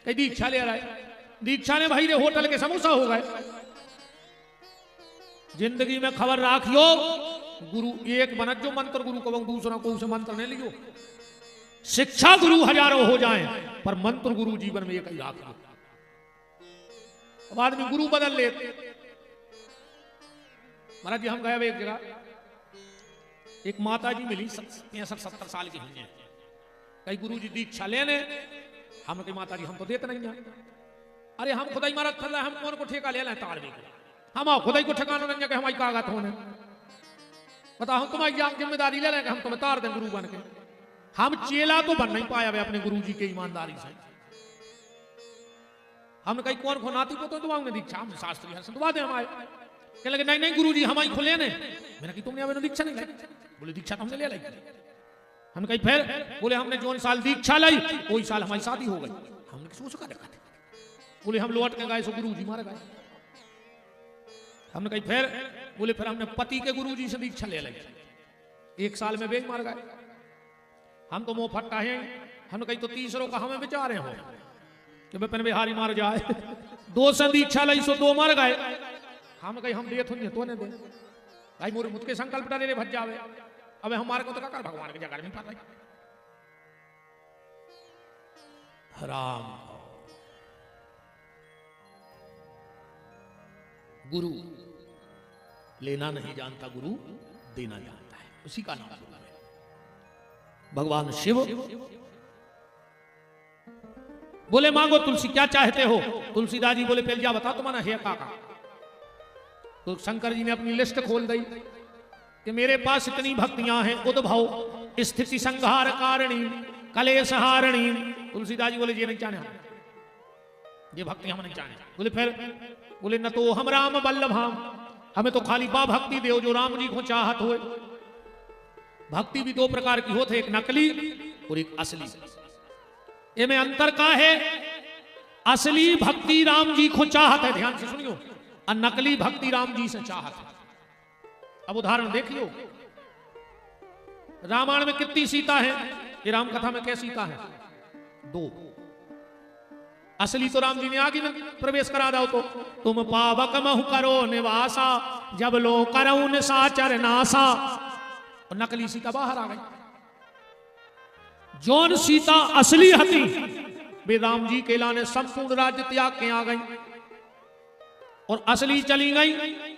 कहीं दीक्षा ले रहा है। दीक्षा ने भाई रे होटल के समोसा हो गए। जिंदगी में खबर राखियो गुरु एक बनत जो मंत्र गुरु को दूसरा को उसे मंत्र नहीं लियो। शिक्षा गुरु हजारों हो जाएं पर मंत्र गुरु जीवन में एक ही राख लो। अब आदमी गुरु बदल ले। महाराज जी हम गए एक जगह, एक माता जी मिली 65-70 साल की हुई है। कई गुरु जी दीक्षा लेने, हम कही माता जी हम तो देते नहीं हैं। अरे हम खुदाई मारा थल हम कौन को ठेका ले लें तार भी हम खुदाई को ठिकाना नहीं हमारी कागत होने बताओ हम तुम्हारी जिम्मेदारी ले लें हम तुम्हें तार दें गुरु बन के। हम चेला तो बन नहीं पाया वे अपने गुरु जी के ईमानदारी से। हमने कही कौन को नाती को तो दुआओगे दीक्षा हम शास्त्री है दुआ दे हमारे कहने लगे नहीं नहीं गुरु जी हमारी खुले ने। मैंने कही तुमने अभी दीक्षा नहीं लाई? बोले दीक्षा तो हमने ले लाई। हमने कही फिर? बोले हमने जो साल दीक्षा लाई वही साल हमारी शादी हो गई। हमने सोच का देखा था। बोले हम लौट के गए सो गुरु जी मारे गए। हमने कही फिर? बोले फिर हमने पति के गुरु जी से दीक्षा ले ली, 1 साल में बेग मार गए। हम तो मुंह फट्टा है। हमने कही तो तीसरों का हमें बेचारे हो कि बिपिन बिहारी मार जाए। 2 से दीक्षा लाई सो 2 मर गए। हम कही हम दे तो ने दे भाई मोरे मुझके संकल्प डाले भज जावे। अब हमारे को तो क्या कर भगवान की जगह नहीं पता राम। गुरु लेना नहीं जानता, गुरु देना जानता है, उसी का नाम गुरु है। भगवान शिव बोले मांगो तुलसी क्या चाहते हो? तुलसीदास जी बोले पहले जा बता तुम्हारा है काका। तो शंकर जी ने अपनी लिस्ट खोल दी कि मेरे पास इतनी भक्तियां हैं। उद्भव स्थिति संहार कारिणी कलेश हारिणी। तुलसीदास जी बोले ये नहीं चाहे, ये भक्ति हम नहीं चाहे। बोले फिर? बोले न तो हम राम बल्लभाम, हमें तो खाली बा भक्ति दो जो राम जी को चाहत हो। भक्ति भी 2 प्रकार की होते, एक नकली और एक असली। ये में अंतर का है? असली भक्ति राम जी को चाहत है, ध्यान से सुनियो, और नकली भक्ति राम जी से चाहत है। अब उदाहरण देख लो, रामायण में कितनी सीता है? ये राम कथा में क्या सीता है? 2। असली तो राम जी ने आगे में प्रवेश करा दो तो तुम पावक महु करो निवासा जब लो करो निशाचर नासा। और नकली सीता बाहर आ गई। जौन सीता असली हती वे राम जी के लाने संपूर्ण राज्य त्याग के आ गई और असली चली गई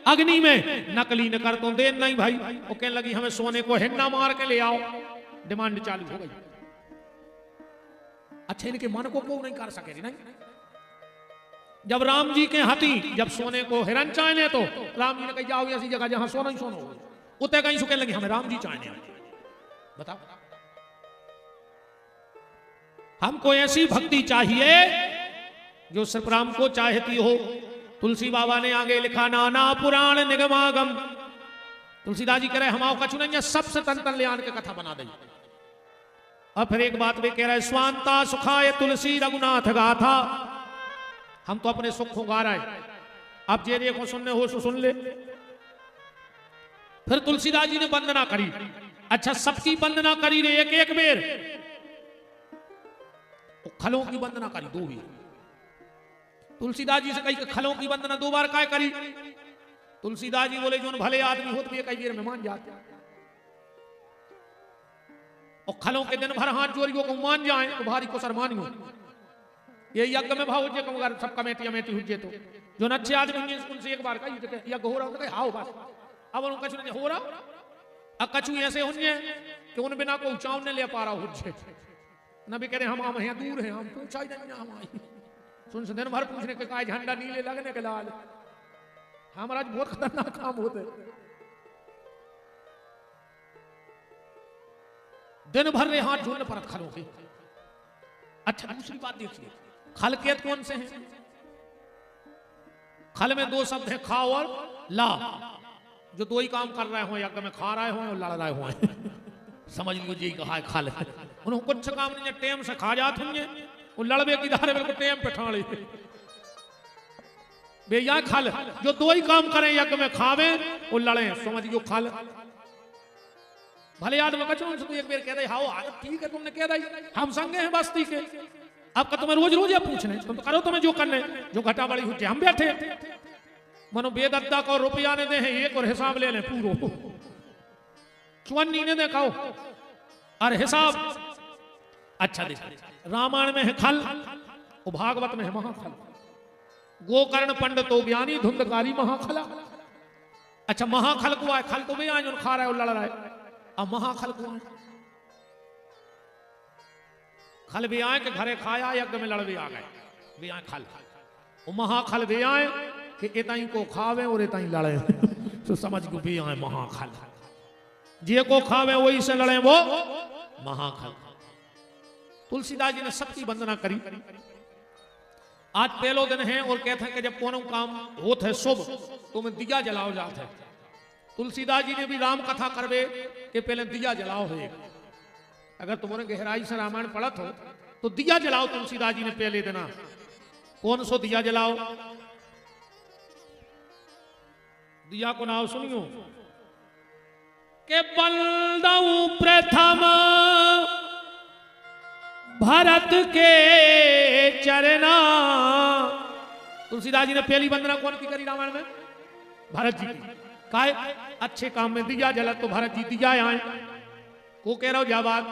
अग्नि में। नकली न कर तो देन नहीं भाई। वो कहने लगी हमें सोने को हिन्ना मार के ले आओ। डिमांड चालू हो गई। अच्छा इनके मन को क्यों नहीं कर सके? नहीं, जब राम जी के हाथी जब सोने को हिरन चाहने तो राम जी ने कही जाओ ऐसी जगह जहां सोना ही सोना हो। उतने कहीं सुखे लगी हमें राम जी चाहने। बताओ हमको ऐसी भक्ति चाहिए जो सिर्फ राम को चाहती हो। तुलसी बाबा ने आगे लिखा नाना पुराण निगमागम। तुलसीदास जी कह रहे हमाओ कछु नहीं है, सबसे तन तन ले आन के कथा बना दी। और फिर एक बात भी कह रहे स्वांता सुखाय तुलसी रघुनाथ गाथा। हम तो अपने सुख को गा रहे। अब जे देखो सुनने हो सो सुन ले। फिर तुलसीदास जी ने वंदना करी। अच्छा सबकी वंदना करी रे एक एक बेर। खलों की वंदना करी 2 बार। तुलसीदास जी से कही खलों की वंदना 2 बार काय करी? तुलसीदास जी बोले जो भले आदमी हो तो ये कई देर में मान जाते। और खलों के दिन भर हाथ जोड़ियों को मान जाए तो भारी को सरमानी हो। ये यज्ञ में भाव जे अगर सब कमेटी अमेटी हुजे तो जो अच्छे आदमी उनसे एक बार कही यज्ञ हो रहा हो हाओ बस। अब उन कछु नहीं हो रहा। अब कछु ऐसे होंगे कि उन बिना को चाव ने ले पा रहा हुजे न भी कह रहे हम यहाँ दूर हैं हम पूछा ही नहीं हम आई सुन दिन भर पूछने के कहा झंडा नीले लगने के लाल। हमारा बहुत खतरनाक काम होते। दिन भर रे हाथ जोड़ने पर खलों के। अच्छा दूसरी बात देखिए खल के कौन से हैं? खल में 2 शब्द हैं खा और ला। जो 2 ही काम कर रहे हो यज्ञ में खा रहे हो और लड़ रहे हो समझ लो यही कहा है खल। उन्होंने कुछ काम नहीं टेम से खा जाते होंगे वो लड़बे की धारे बिल्कुल टेम पे ठाणे भैया खल। जो 2 ही काम करें यज्ञ में खावे और लड़े समझियो खल। भले आदमी कचो तो एक बार कह दे हाओ ठीक है तुमने कह दी हम संगे हैं बस्ती के। अब तुम्हें रोज रोज ये पूछने तुम तो करो तुम्हें जो करने जो घटा बड़ी हुई हम बैठे मनो बेदत्ता को रुपया ने दे हैं एक और हिसाब ले लें पूरो। चुन्नी ने देखा हो और हिसाब। अच्छा देखो, रामायण में है खल और भागवत में है महाखल। गोकर्ण पंडितो ज्ञानी धुंधकारी महाखला। अच्छा महाखल को आए, खल तो भी आए जो खा रहा है और लड़ रहा है, अब महाखल को आए। खल भी आए कि घरे खाया, यज्ञ में लड़ भी आ गए, भी आए खल। वो महाखल भी आए कि इताई को खावे और इताई लड़े तो समझ को भी आए महाखल। जे को खावे वही से लड़े वो महाखल। तुलसीदास जी ने सबकी वंदना करी। आज पहलो दिन है और कहते हैं कि जब कोनो काम होत है शुभ तो मैं दिया जलाओ जात है। तुलसीदास जी ने भी राम कथा करवे कि पहले दिया जलाओ है। अगर तुम्हारे गहराई से रामायण पढ़त हो तो दिया जलाओ तुलसीदास जी ने पहले देना। कौन सो दिया जलाओ? दिया को नाम सुनियो के बलदऊ प्रथम भरत के चरना। तुलसीदास जी ने पहली वंदना कौन की करी रामायण में? भरत जी की। काय अच्छे काम में दिया जला तो भरत जी दिया आए को कह रहा हो जाबाद।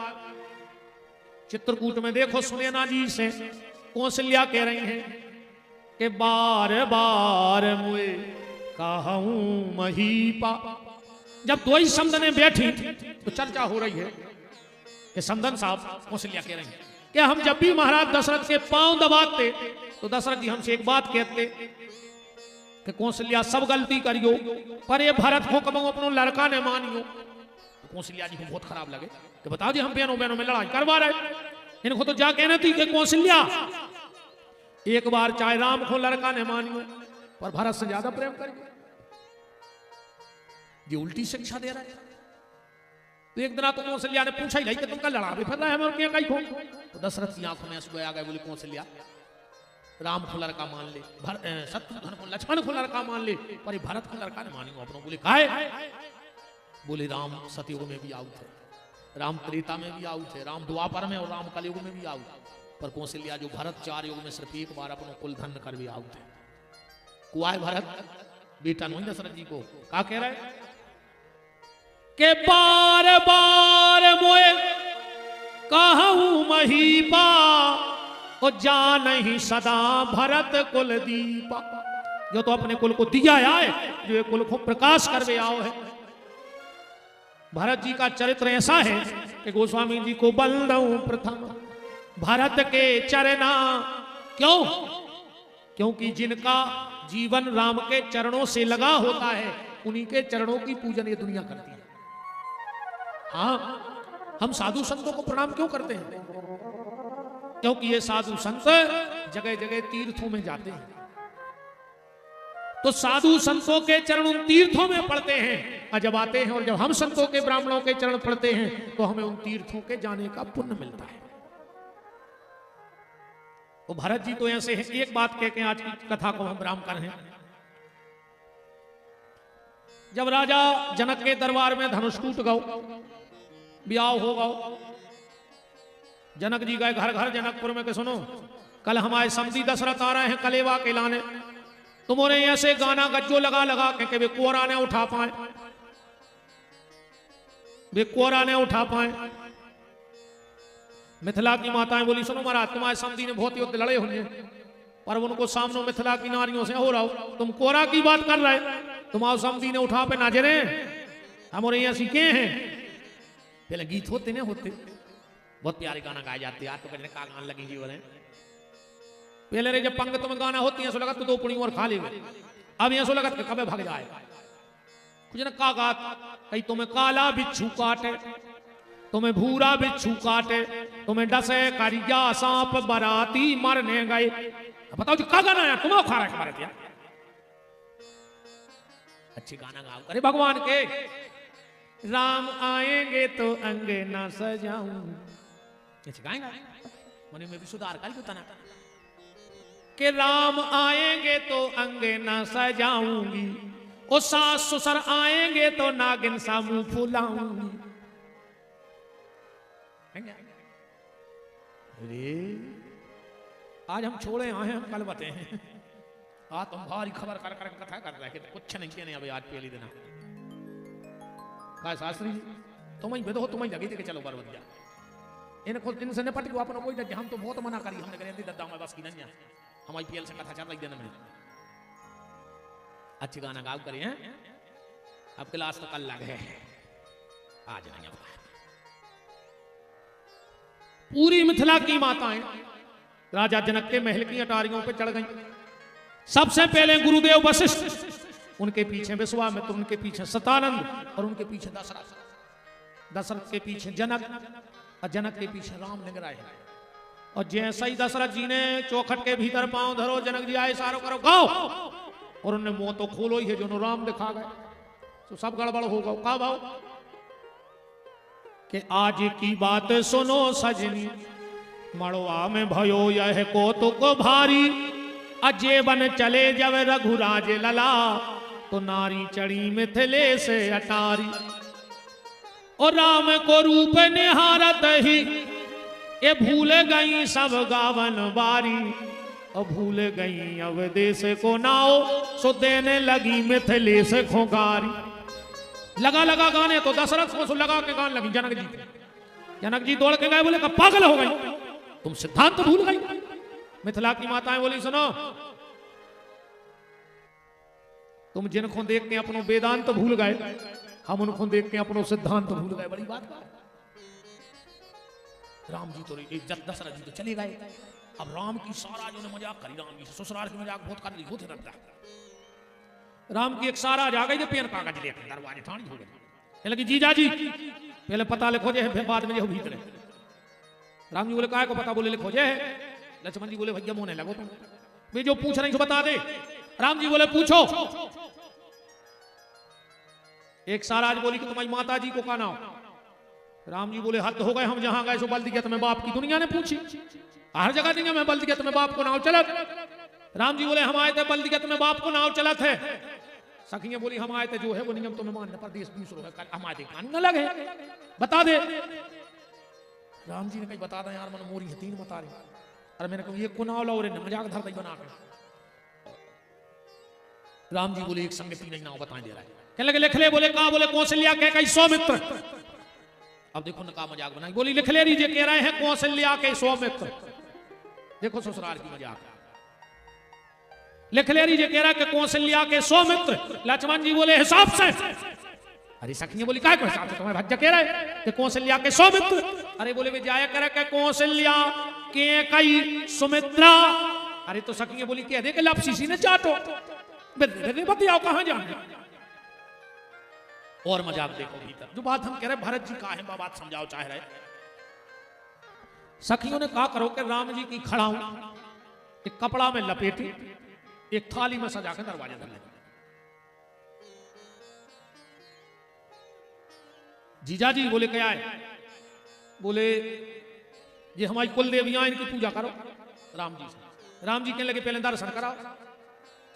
चित्रकूट में देखो सुनैना जी से कौशल्या कह रही हैं कि बार बार मुए कहूं महीपा। जब दो ही समदने बैठी तो चर्चा हो रही है कि समदन साहब कौशल्या कह रही हैं कि हम जब भी महाराज दशरथ के पांव दबाते तो दशरथ जी हमसे एक बात कहते कि कौशल्या सब गलती करियो पर ये भरत को कब अपनो लड़का ने मानियो। तो कौशल्या जी को बहुत खराब लगे कि बताओ जी हम बहनों बहनों में लड़ाई करवा रहे। इनको तो जा कहना थी कि कौशल्या एक बार चाहे राम को लड़का ने मानियो पर भरत से ज्यादा प्रेम करिए। ये उल्टी शिक्षा दे रहा है। तो एक दिन तो कौशल्या ने पूछा ही नहीं कि तुम कल लड़ा भी फिर रहे हमें क्या कहीं खो। तो दशरथ की आंखों में आंसू आ गए, बोले कौशल्या राम को लड़का मान ले, शत्रुघ्न को लक्ष्मण को लड़का मान ले पर ये भरत को लड़का ने मानियो अपनों। बोले काहे? बोले राम सतयुग में भी आउट है, राम त्रेता में भी आउट है, राम द्वापर में और राम कलयुग में भी आउट। पर कौशल्या जो भरत 4 युग में सिर्फ एक बार अपनों कुल धन कर भी आउट है। कुआए भरत बेटा नहीं दशरथ जी को क्या कह रहा है के बार बार मोए कहूं महीपा और जा नहीं सदा भरत कुल दीपा। जो तो अपने कुल को दिया आए, जो ये कुल को प्रकाश करवे आओ है। भरत जी का चरित्र ऐसा है कि गोस्वामी जी को बलदऊ प्रथम भरत के चरना। क्यों? क्योंकि जिनका जीवन राम के चरणों से लगा होता है उन्हीं के चरणों की पूजन ये दुनिया करती है। हाँ, हम साधु संतों को प्रणाम क्यों करते हैं? क्योंकि ये साधु संत जगह जगह तीर्थों में जाते हैं तो साधु संतों के चरण उन तीर्थों में पड़ते हैं और जब आते हैं और जब हम संतों के ब्राह्मणों के चरण पड़ते हैं तो हमें उन तीर्थों के जाने का पुण्य मिलता है। तो भरत जी तो ऐसे हैं। एक बात कह के आज की कथा को हम राम कर हैं। जब राजा जनक के दरबार में धनुष टूट गओ, ब्याह हो गओ, जनक जी गए घर घर जनकपुर में के सुनो कल हमारे समधी दशरथ आ रहे हैं कलेवा के लाने। तुम्हारे ऐसे गाना गज्जो लगा लगा के वे कोरा ने उठा पाए, वे कोरा ने उठा पाए। मिथिला की माताएं बोली सुनो महाराज तुम्हारे समधी ने बहुत युद्ध लड़े होंगे पर उनको सामने मिथिला की नारियों से हो रहा हो, तुम कोरा की बात कर रहे, तुम्हारे समधी ने उठा पे नाजरे हमारे यहाँ सीखे हैं। पहले गीत होते ना होते बहुत प्यारे गाना गाए जाते हैं। आज तो कहने का गाना लगी जी हो रहे पहले रे जब पंगत में गाना होती है सो लगा तो 2 पुड़ी और खा लेंगे। अब यहाँ सो लगा कब भाग जाए कुछ ना का गात कहीं तुम्हें काला बिच्छू काटे, तुम्हें भूरा बिच्छू काटे, तुम्हें डसे करिया सांप बराती मरने गए। बताओ जी का गाना है तुम्हें खा रहा है क्या? अच्छे गाना गाओ। अरे भगवान के राम आएंगे तो अंगे ना सजाऊं गाएंगा मने में भी सुधार कर क्यों तना कि राम आएंगे तो अंगे ना सजाऊंगी, ओ सास ससुर आएंगे तो नागिन सा मुंह फुलाऊंगी। अरे आज हम छोड़े आए हम कल बते हैं। आज तुम भारी खबर कर कर कथा कर रहे हैं कुछ नहीं किया नहीं। अभी आज पहली दिन का शास्त्री जी तुम ही बेदो तुम ही लगी थी कि चलो बरबत जा इनसे निपट गयो अपना कोई हम तो बहुत मना करी हमने करे दद्दा में बस की नहीं है हम आईपीएल से कथा चल रही दिन में अच्छी गाना गाओ करिए हैं अब क्लास तो कल लगे आज नहीं अब पूरी मिथिला की माताएं राजा जनक के महल की अटारियों पे चढ़ गई सबसे पहले गुरुदेव वशिष्ठ उनके पीछे विश्वामित्र उनके पीछे सतानंद और उनके पीछे दशरथ दशरथ के पीछे जनक और जनक के पीछे राम निगराए और जैसा ही दशरथ जी ने चौखट के भीतर पांव धरो जनक जी आए सारो करो गाओ और उन्हें मुंह तो खोलो ही है जो राम दिखा गए तो सब गड़बड़ हो गया का भाव कि आज की बात सुनो सजनी मड़वा में भयो यह कौतुक भारी अजेवन चले जब रघुराज लला तो नारी चढ़ी मिथिले से अटारी और राम को रूप निहारत ही ये भूल गई सब गावन बारी और भूल गई अवदेश को नाओ सो देने लगी मिथिले से खोगारी लगा लगा गाने तो दशरथ को लगा के गाने लगी जनक जी दौड़ के गए बोले का पागल हो गई तुम सिद्धांत तो भूल गई मिथिला की माताएं बोली सुनो तुम जिनको देख के अपनो वेदांत तो भूल गए हम उनको देख के अपनो सिद्धांत तो भूल गए बड़ी बात राम जी तो दशरथ जी तो चले गए अब राम की सारा जो ने मजाक करी राम जी से ससुराल की मजाक बहुत कर ली होते रहता राम की एक सारा जा गई पेन कागज लेकर दरवाजे ठाणी हो गए लगी जीजा जी पहले पता लिखो जे बाद में जो भीतर राम जी बोले काय को पता बोले लिखो जे लक्ष्मण जी बोले भैया मोने लगो तुम वे जो पूछ रही बता दे राम जी बोले पूछो एक सारा आज बोली कि तुम्हारी माता जी को का नाम राम जी बोले हद हो गए हम जहां गए सो बल दिया तुम्हें बाप की दुनिया ने पूछी हर जगह दुनिया में बल दिया तुम्हें बाप को नाव चलत राम जी बोले हम आए थे बल दिया तुम्हें बाप को नाव चलत है सखियां बोली हम आए थे जो है वो नियम तुम्हें मानने पर देश दूसरों है हमारे कान न लगे बता दे राम जी ने कही बता दे यार मन मोरी है तीन बता रही अरे मैंने कहा ये कुनाव लो रे मजाक धर दई बना के राम जी बोले एक संग तीन नाव बता दे रहा है कहने लगे लिख ले बोले कहा बोले कौशल्या कह कई सौमित्र अब देखो ना का मजाक बनाई बोली लिख ले लीजिए कह रहे हैं कौशल्या के सौमित्र देखो ससुराल की मजाक लिख ले लीजिए कह रहा है कि कौशल्या के सौमित्र लक्ष्मण जी बोले हिसाब से अरे सखियां बोली काय को हिसाब से तुम्हारे भज्जा कह रहे कि कौशल्या के सौमित्र अरे बोले वे जाया करे कि कौशल्या के कई सुमित्रा अरे तो सखियां बोली कह दे कि लपसीसी ने चाटो बताओ कहां जाने और मजाक देखो भीतर जो बात हम कह रहे भरत जी का है बात समझाओ चाह रहे सखियों ने कहा करो कि राम जी की खड़ाऊं एक कपड़ा में लपेटी एक थाली में सजा के दरवाजे धर ले जीजा जी बोले क्या है बोले ये हमारी कुल देवियां इनकी पूजा करो राम जी से राम जी कहने लगे पहले दर्शन कराओ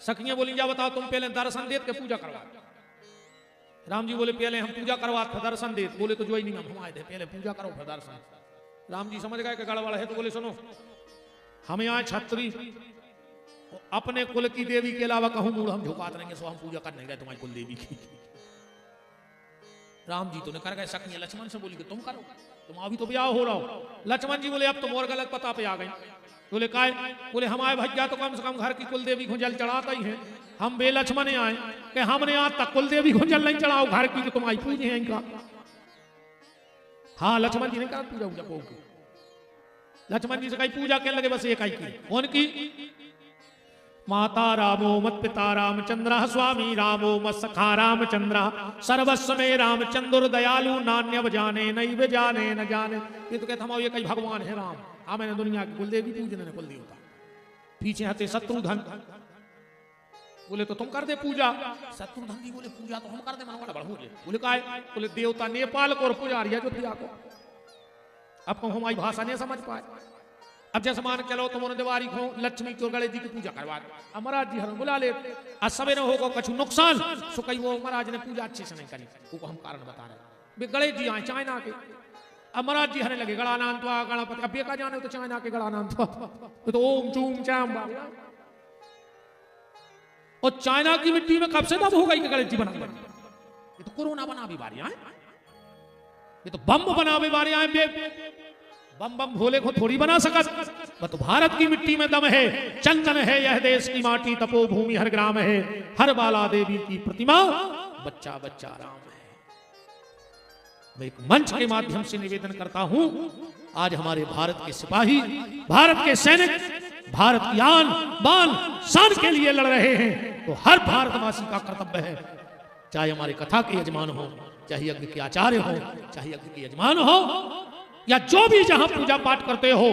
सखियां बोली जा बताओ तुम पहले दर्शन दे के पूजा करवा राम जी बोले पहले हम पूजा करवा फिर दर्शन दे बोले तो जो ही नहीं हम आए थे पहले पूजा करो फिर दर्शन राम जी समझ गए कि गड़बड़ है तो बोले सुनो हम यहाँ छत्री अपने कुल की देवी के अलावा कहूं मूड हम झुकाते रहेंगे सो हम पूजा करने गए तुम्हारी कुल देवी की राम जी तो ने कर गए सखी लक्ष्मण से बोली कि तुम करो तुम अभी तो ब्याह हो रहा हो लक्ष्मण जी बोले अब तुम और गलत पता पे आ गए बोले काय बोले हमारे भैया तो कम से कम घर की कुल देवी को जल चढ़ाता ही है हम बे लक्ष्मण आए कि हमने आज तक कुल देवी को जल नहीं चढ़ाओ घर की तो तुम्हारी पूजे हैं इनका हाँ लक्ष्मण जी ने कहा पूजा पूजा को लक्ष्मण जी से कही पूजा कहने लगे बस एक ही की कौन की माता रामो मत पिता रामचंद्र स्वामी रामो मत सखा रामचंद्र सर्वस्व में रामचंद्र दयालु नान्य जाने नहीं वे जाने न जाने ये तो कहते हम ये कई भगवान है राम हाँ मैंने दुनिया की कुलदेवी पूजने कुल देवता पीछे हते शत्रुधन बोले तो तुम कर दे पूजा शत्रुधन जी बोले पूजा तो हम कर दे मन बढ़ो बोले का बोले देवता नेपाल को और पुजारी अयोध्या को अब को हमारी भाषा नहीं समझ पाए अब जैसे मान चलो तुमने दिवारी को लक्ष्मी को गणेश जी की पूजा करवा महाराज जी हरण बुला ले आज सवेरे होगा कुछ नुकसान सो कहीं वो महाराज ने पूजा अच्छे से नहीं करी वो हम कारण बता रहे वे गणेश जी आए चाइना के अब महाराज जी हरने लगे गणानाथ गणपति अब का जाने तो चाइना के गणानाथ तो ओम चूम चाम और चाइना की मिट्टी में कब से तब हो गई गणेश जी बना ये तो कोरोना बना भी बारी ये तो बम बनावे बारे आए बे बम बम भोले को थोड़ी बना सकत। वह तो भारत की मिट्टी में दम है, चंदन है यह देश की माटी, तपोभूमि हर ग्राम है, हर बाला देवी की प्रतिमा, बच्चा बच्चा राम है। मैं एक मंच के माध्यम से निवेदन करता हूं, आज हमारे भारत के सिपाही, भारत के सैनिक, भारत की आन बान शान के लिए लड़ रहे हैं, तो हर भारतवासी का कर्तव्य है, चाहे हमारे कथा के यजमान हो, चाहे यज्ञ के आचार्य हो, चाहे यज्ञ के यजमान हो, या जो भी जहां पूजा पाठ करते हो,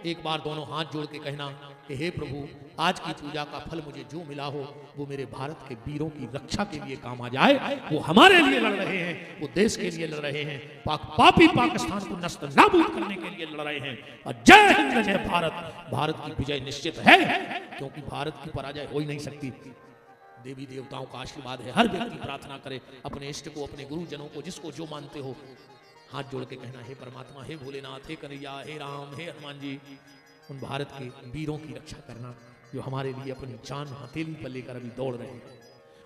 एक बार दोनों हाथ जोड़ के कहना कि हे प्रभु, आज की पूजा का फल मुझे जो मिला हो वो मेरे भारत के वीरों की रक्षा के लिए काम आ जाए। वो हमारे लिए लड़ रहे हैं, वो देश के लिए लड़ रहे हैं, पापी पाकिस्तान को नष्ट नाबूद करने के लिए लड़ रहे हैं। और जय हिंद जय भारत, भारत की विजय निश्चित है, क्योंकि भारत की पराजय हो ही नहीं सकती। देवी देवताओं का आशीर्वाद है, हर व्यक्ति प्रार्थना करे अपने इष्ट को, अपने गुरुजनों को, जिसको जो मानते हो, हाथ जोड़ के कहना हे परमात्मा, हे भोलेनाथ, हे कन्हैया, हे राम, हे हनुमान जी, उन भारत के वीरों की रक्षा करना जो हमारे लिए अपनी जान हथेली पर लेकर अभी दौड़ रहे हैं।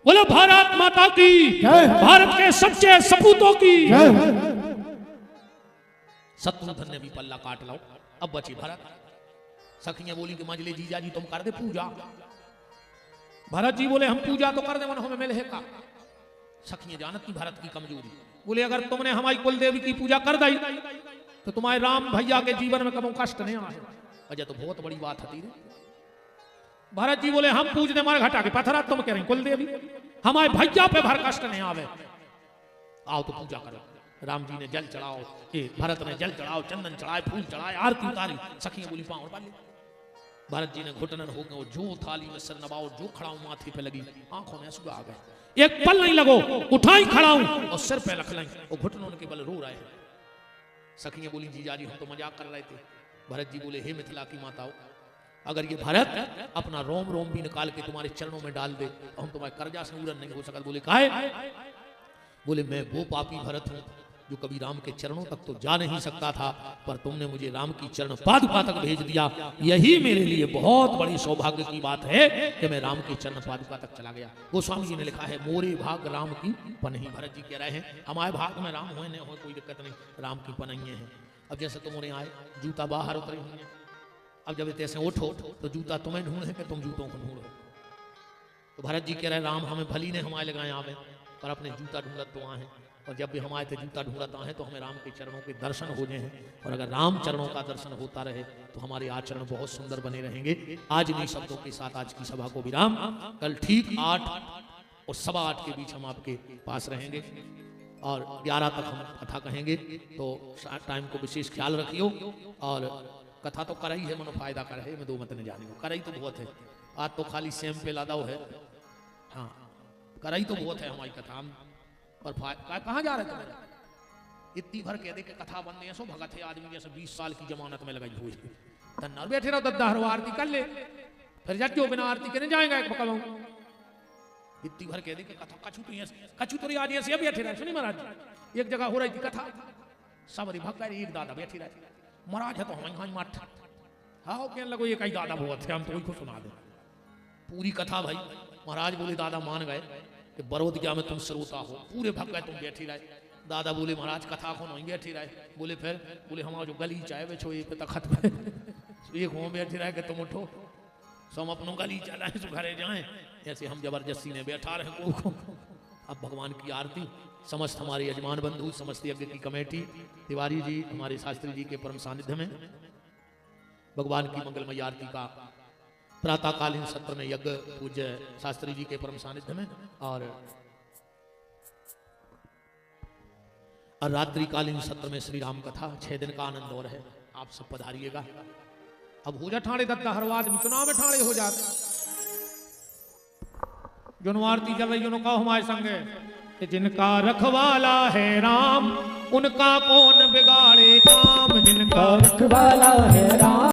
बोलो भारत माता की, भारत के सच्चे सपूतों की। शत्रुघ्न ने भी पल्ला काट लाओ, अब बची भरत। सखियां बोली कि मंजले जीजा जी तुम कर दे पूजा। भरत जी बोले हम पूजा तो कर दे, मन हमें मिले का। सखियां जानत की भारत की कमजोरी, बोले अगर तुमने हमारी कुल देवी की पूजा कर दी तो तुम्हारे राम भैया के जीवन में कभी कष्ट नहीं आए। अजय तो बहुत बड़ी बात होती है। भरत जी बोले हम पूजने मारे घटा के पत्थरा, तुम कह रही कुल देवी, हमारे भैया पे भर कष्ट नहीं आवे, आओ तो पूजा करो। राम जी ने जल चढ़ाओ, भरत ने जल चढ़ाओ, चंदन चढ़ाए, फूल चढ़ाए, आरती उतारी। सखियां बोली पाँव डाली। भरत जी ने घुटनन हो गए, जो थाली में सर नवाओ, जो खड़ाऊ माथे पे लगी, आंखों में आंसू आ गए। एक पल नहीं लगो, उठाई खड़ाऊ और सिर पे रख लाई, और घुटनों के बल रो रहे। सखियां बोली जीजा जी हम तो मजाक कर रहे थे। भरत जी बोले हे मिथिला की माताओं, अगर ये भरत अपना रोम रोम भी निकाल के तुम्हारे चरणों में डाल दे तो हम तुम्हारे कर्जा से पूरन नहीं हो सकता। बोले काहे? बोले मैं वो पापी भरत हूं जो कभी राम के चरणों तक तो जा नहीं सकता था, पर तुमने मुझे राम की चरण पादुका तक भेज दिया। यही मेरे लिए बहुत बड़ी सौभाग्य की बात है कि मैं राम की चरण पादुका तक चला गया। गोस्वामी जी ने लिखा है मोरे भाग राम की पनही। भरत जी कह रहे हैं हमारे भाग में राम हुए नहीं हो, कोई दिक्कत नहीं, राम की पनही है। अब जैसे तुमने आए, जूता बाहर उतरे हुए हैं, अब जब ऐसे उठो तो जूता तुम्हें ढूंढे कि तुम जूतों को ढूंढो। तो भरत जी कह रहे राम हमें भली ने हमारे लगाए आवे, पर अपने जूता ढूंढत तो आए, और जब भी हमारे थे जूता ढूंढत आए तो हमें राम के चरणों के दर्शन हो जाए हैं। और अगर राम चरणों का दर्शन होता रहे तो हमारे आचरण बहुत सुंदर बने रहेंगे। आज इन्हीं शब्दों के साथ आज की सभा को विराम। कल ठीक 8 और 8:15 के बीच हम आपके पास रहेंगे और 11 तक हम कथा कहेंगे, तो टाइम को विशेष ख्याल रखियो। और कथा तो कराई है, मनो फायदा कर है, मैं दो मत नहीं जाने को, कराई तो बहुत है, आज तो खाली सेम पे लादा है। हाँ कराई तो बहुत है हमारी कथा, हम पर कहाँ जा रहे थे? इतनी भर कह दे के कथा बन रही है, सो भगत है आदमी जैसे 20 साल की जमानत में लगाई हुई तन्ना बैठे रहो, दद्दा हर आरती कर ले, फिर जाके बिना आरती के नहीं जाएगा एक बकवाऊं। इतनी भर कह दे के कथा कछु तो आज ऐसे बैठे रहे। सुनी महाराज एक जगह हो रही थी कथा, सब भक्त एक दादा बैठी रहे, महाराज है तो हम मठ हाँ कहने लगो ये कई दादा बहुत है, हम तो वही को सुना दे पूरी कथा। भाई महाराज बोले दादा मान गए कि बरोदिया में तुम श्रोता हो, पूरे भक्त तुम बैठी रहे। दादा बोले महाराज कथा को नहीं बैठी रहे। बोले फिर? बोले हमारा जो गली चाहे वे छो ये पे तखत पे एक हो बैठी रहे कि तुम उठो, सो हम अपनों गली चलाए सो घरे जाए, ऐसे हम जबरदस्ती ने बैठा रहे को। अब भगवान की आरती समस्त हमारे यजमान बंधु, समस्त यज्ञ की कमेटी, तिवारी जी हमारे शास्त्री जी के परम सानिध्य में भगवान की मंगलमय आरती का प्रातःकालीन सत्र में यज्ञ पूज्य शास्त्री जी के परम सानिध्य में, और रात्रिकालीन सत्र में श्री राम कथा 6 दिन का आनंद और है। आप सब पधारिएगा। अब हो जा ठाणे दत्ता हर आदमी चुनाव में ठाणे हो जाते, जो आरती चल रही कहो हमारे संगे कि जिनका रखवाला है राम उनका कौन बिगाड़े काम, जिनका रखवाला है राम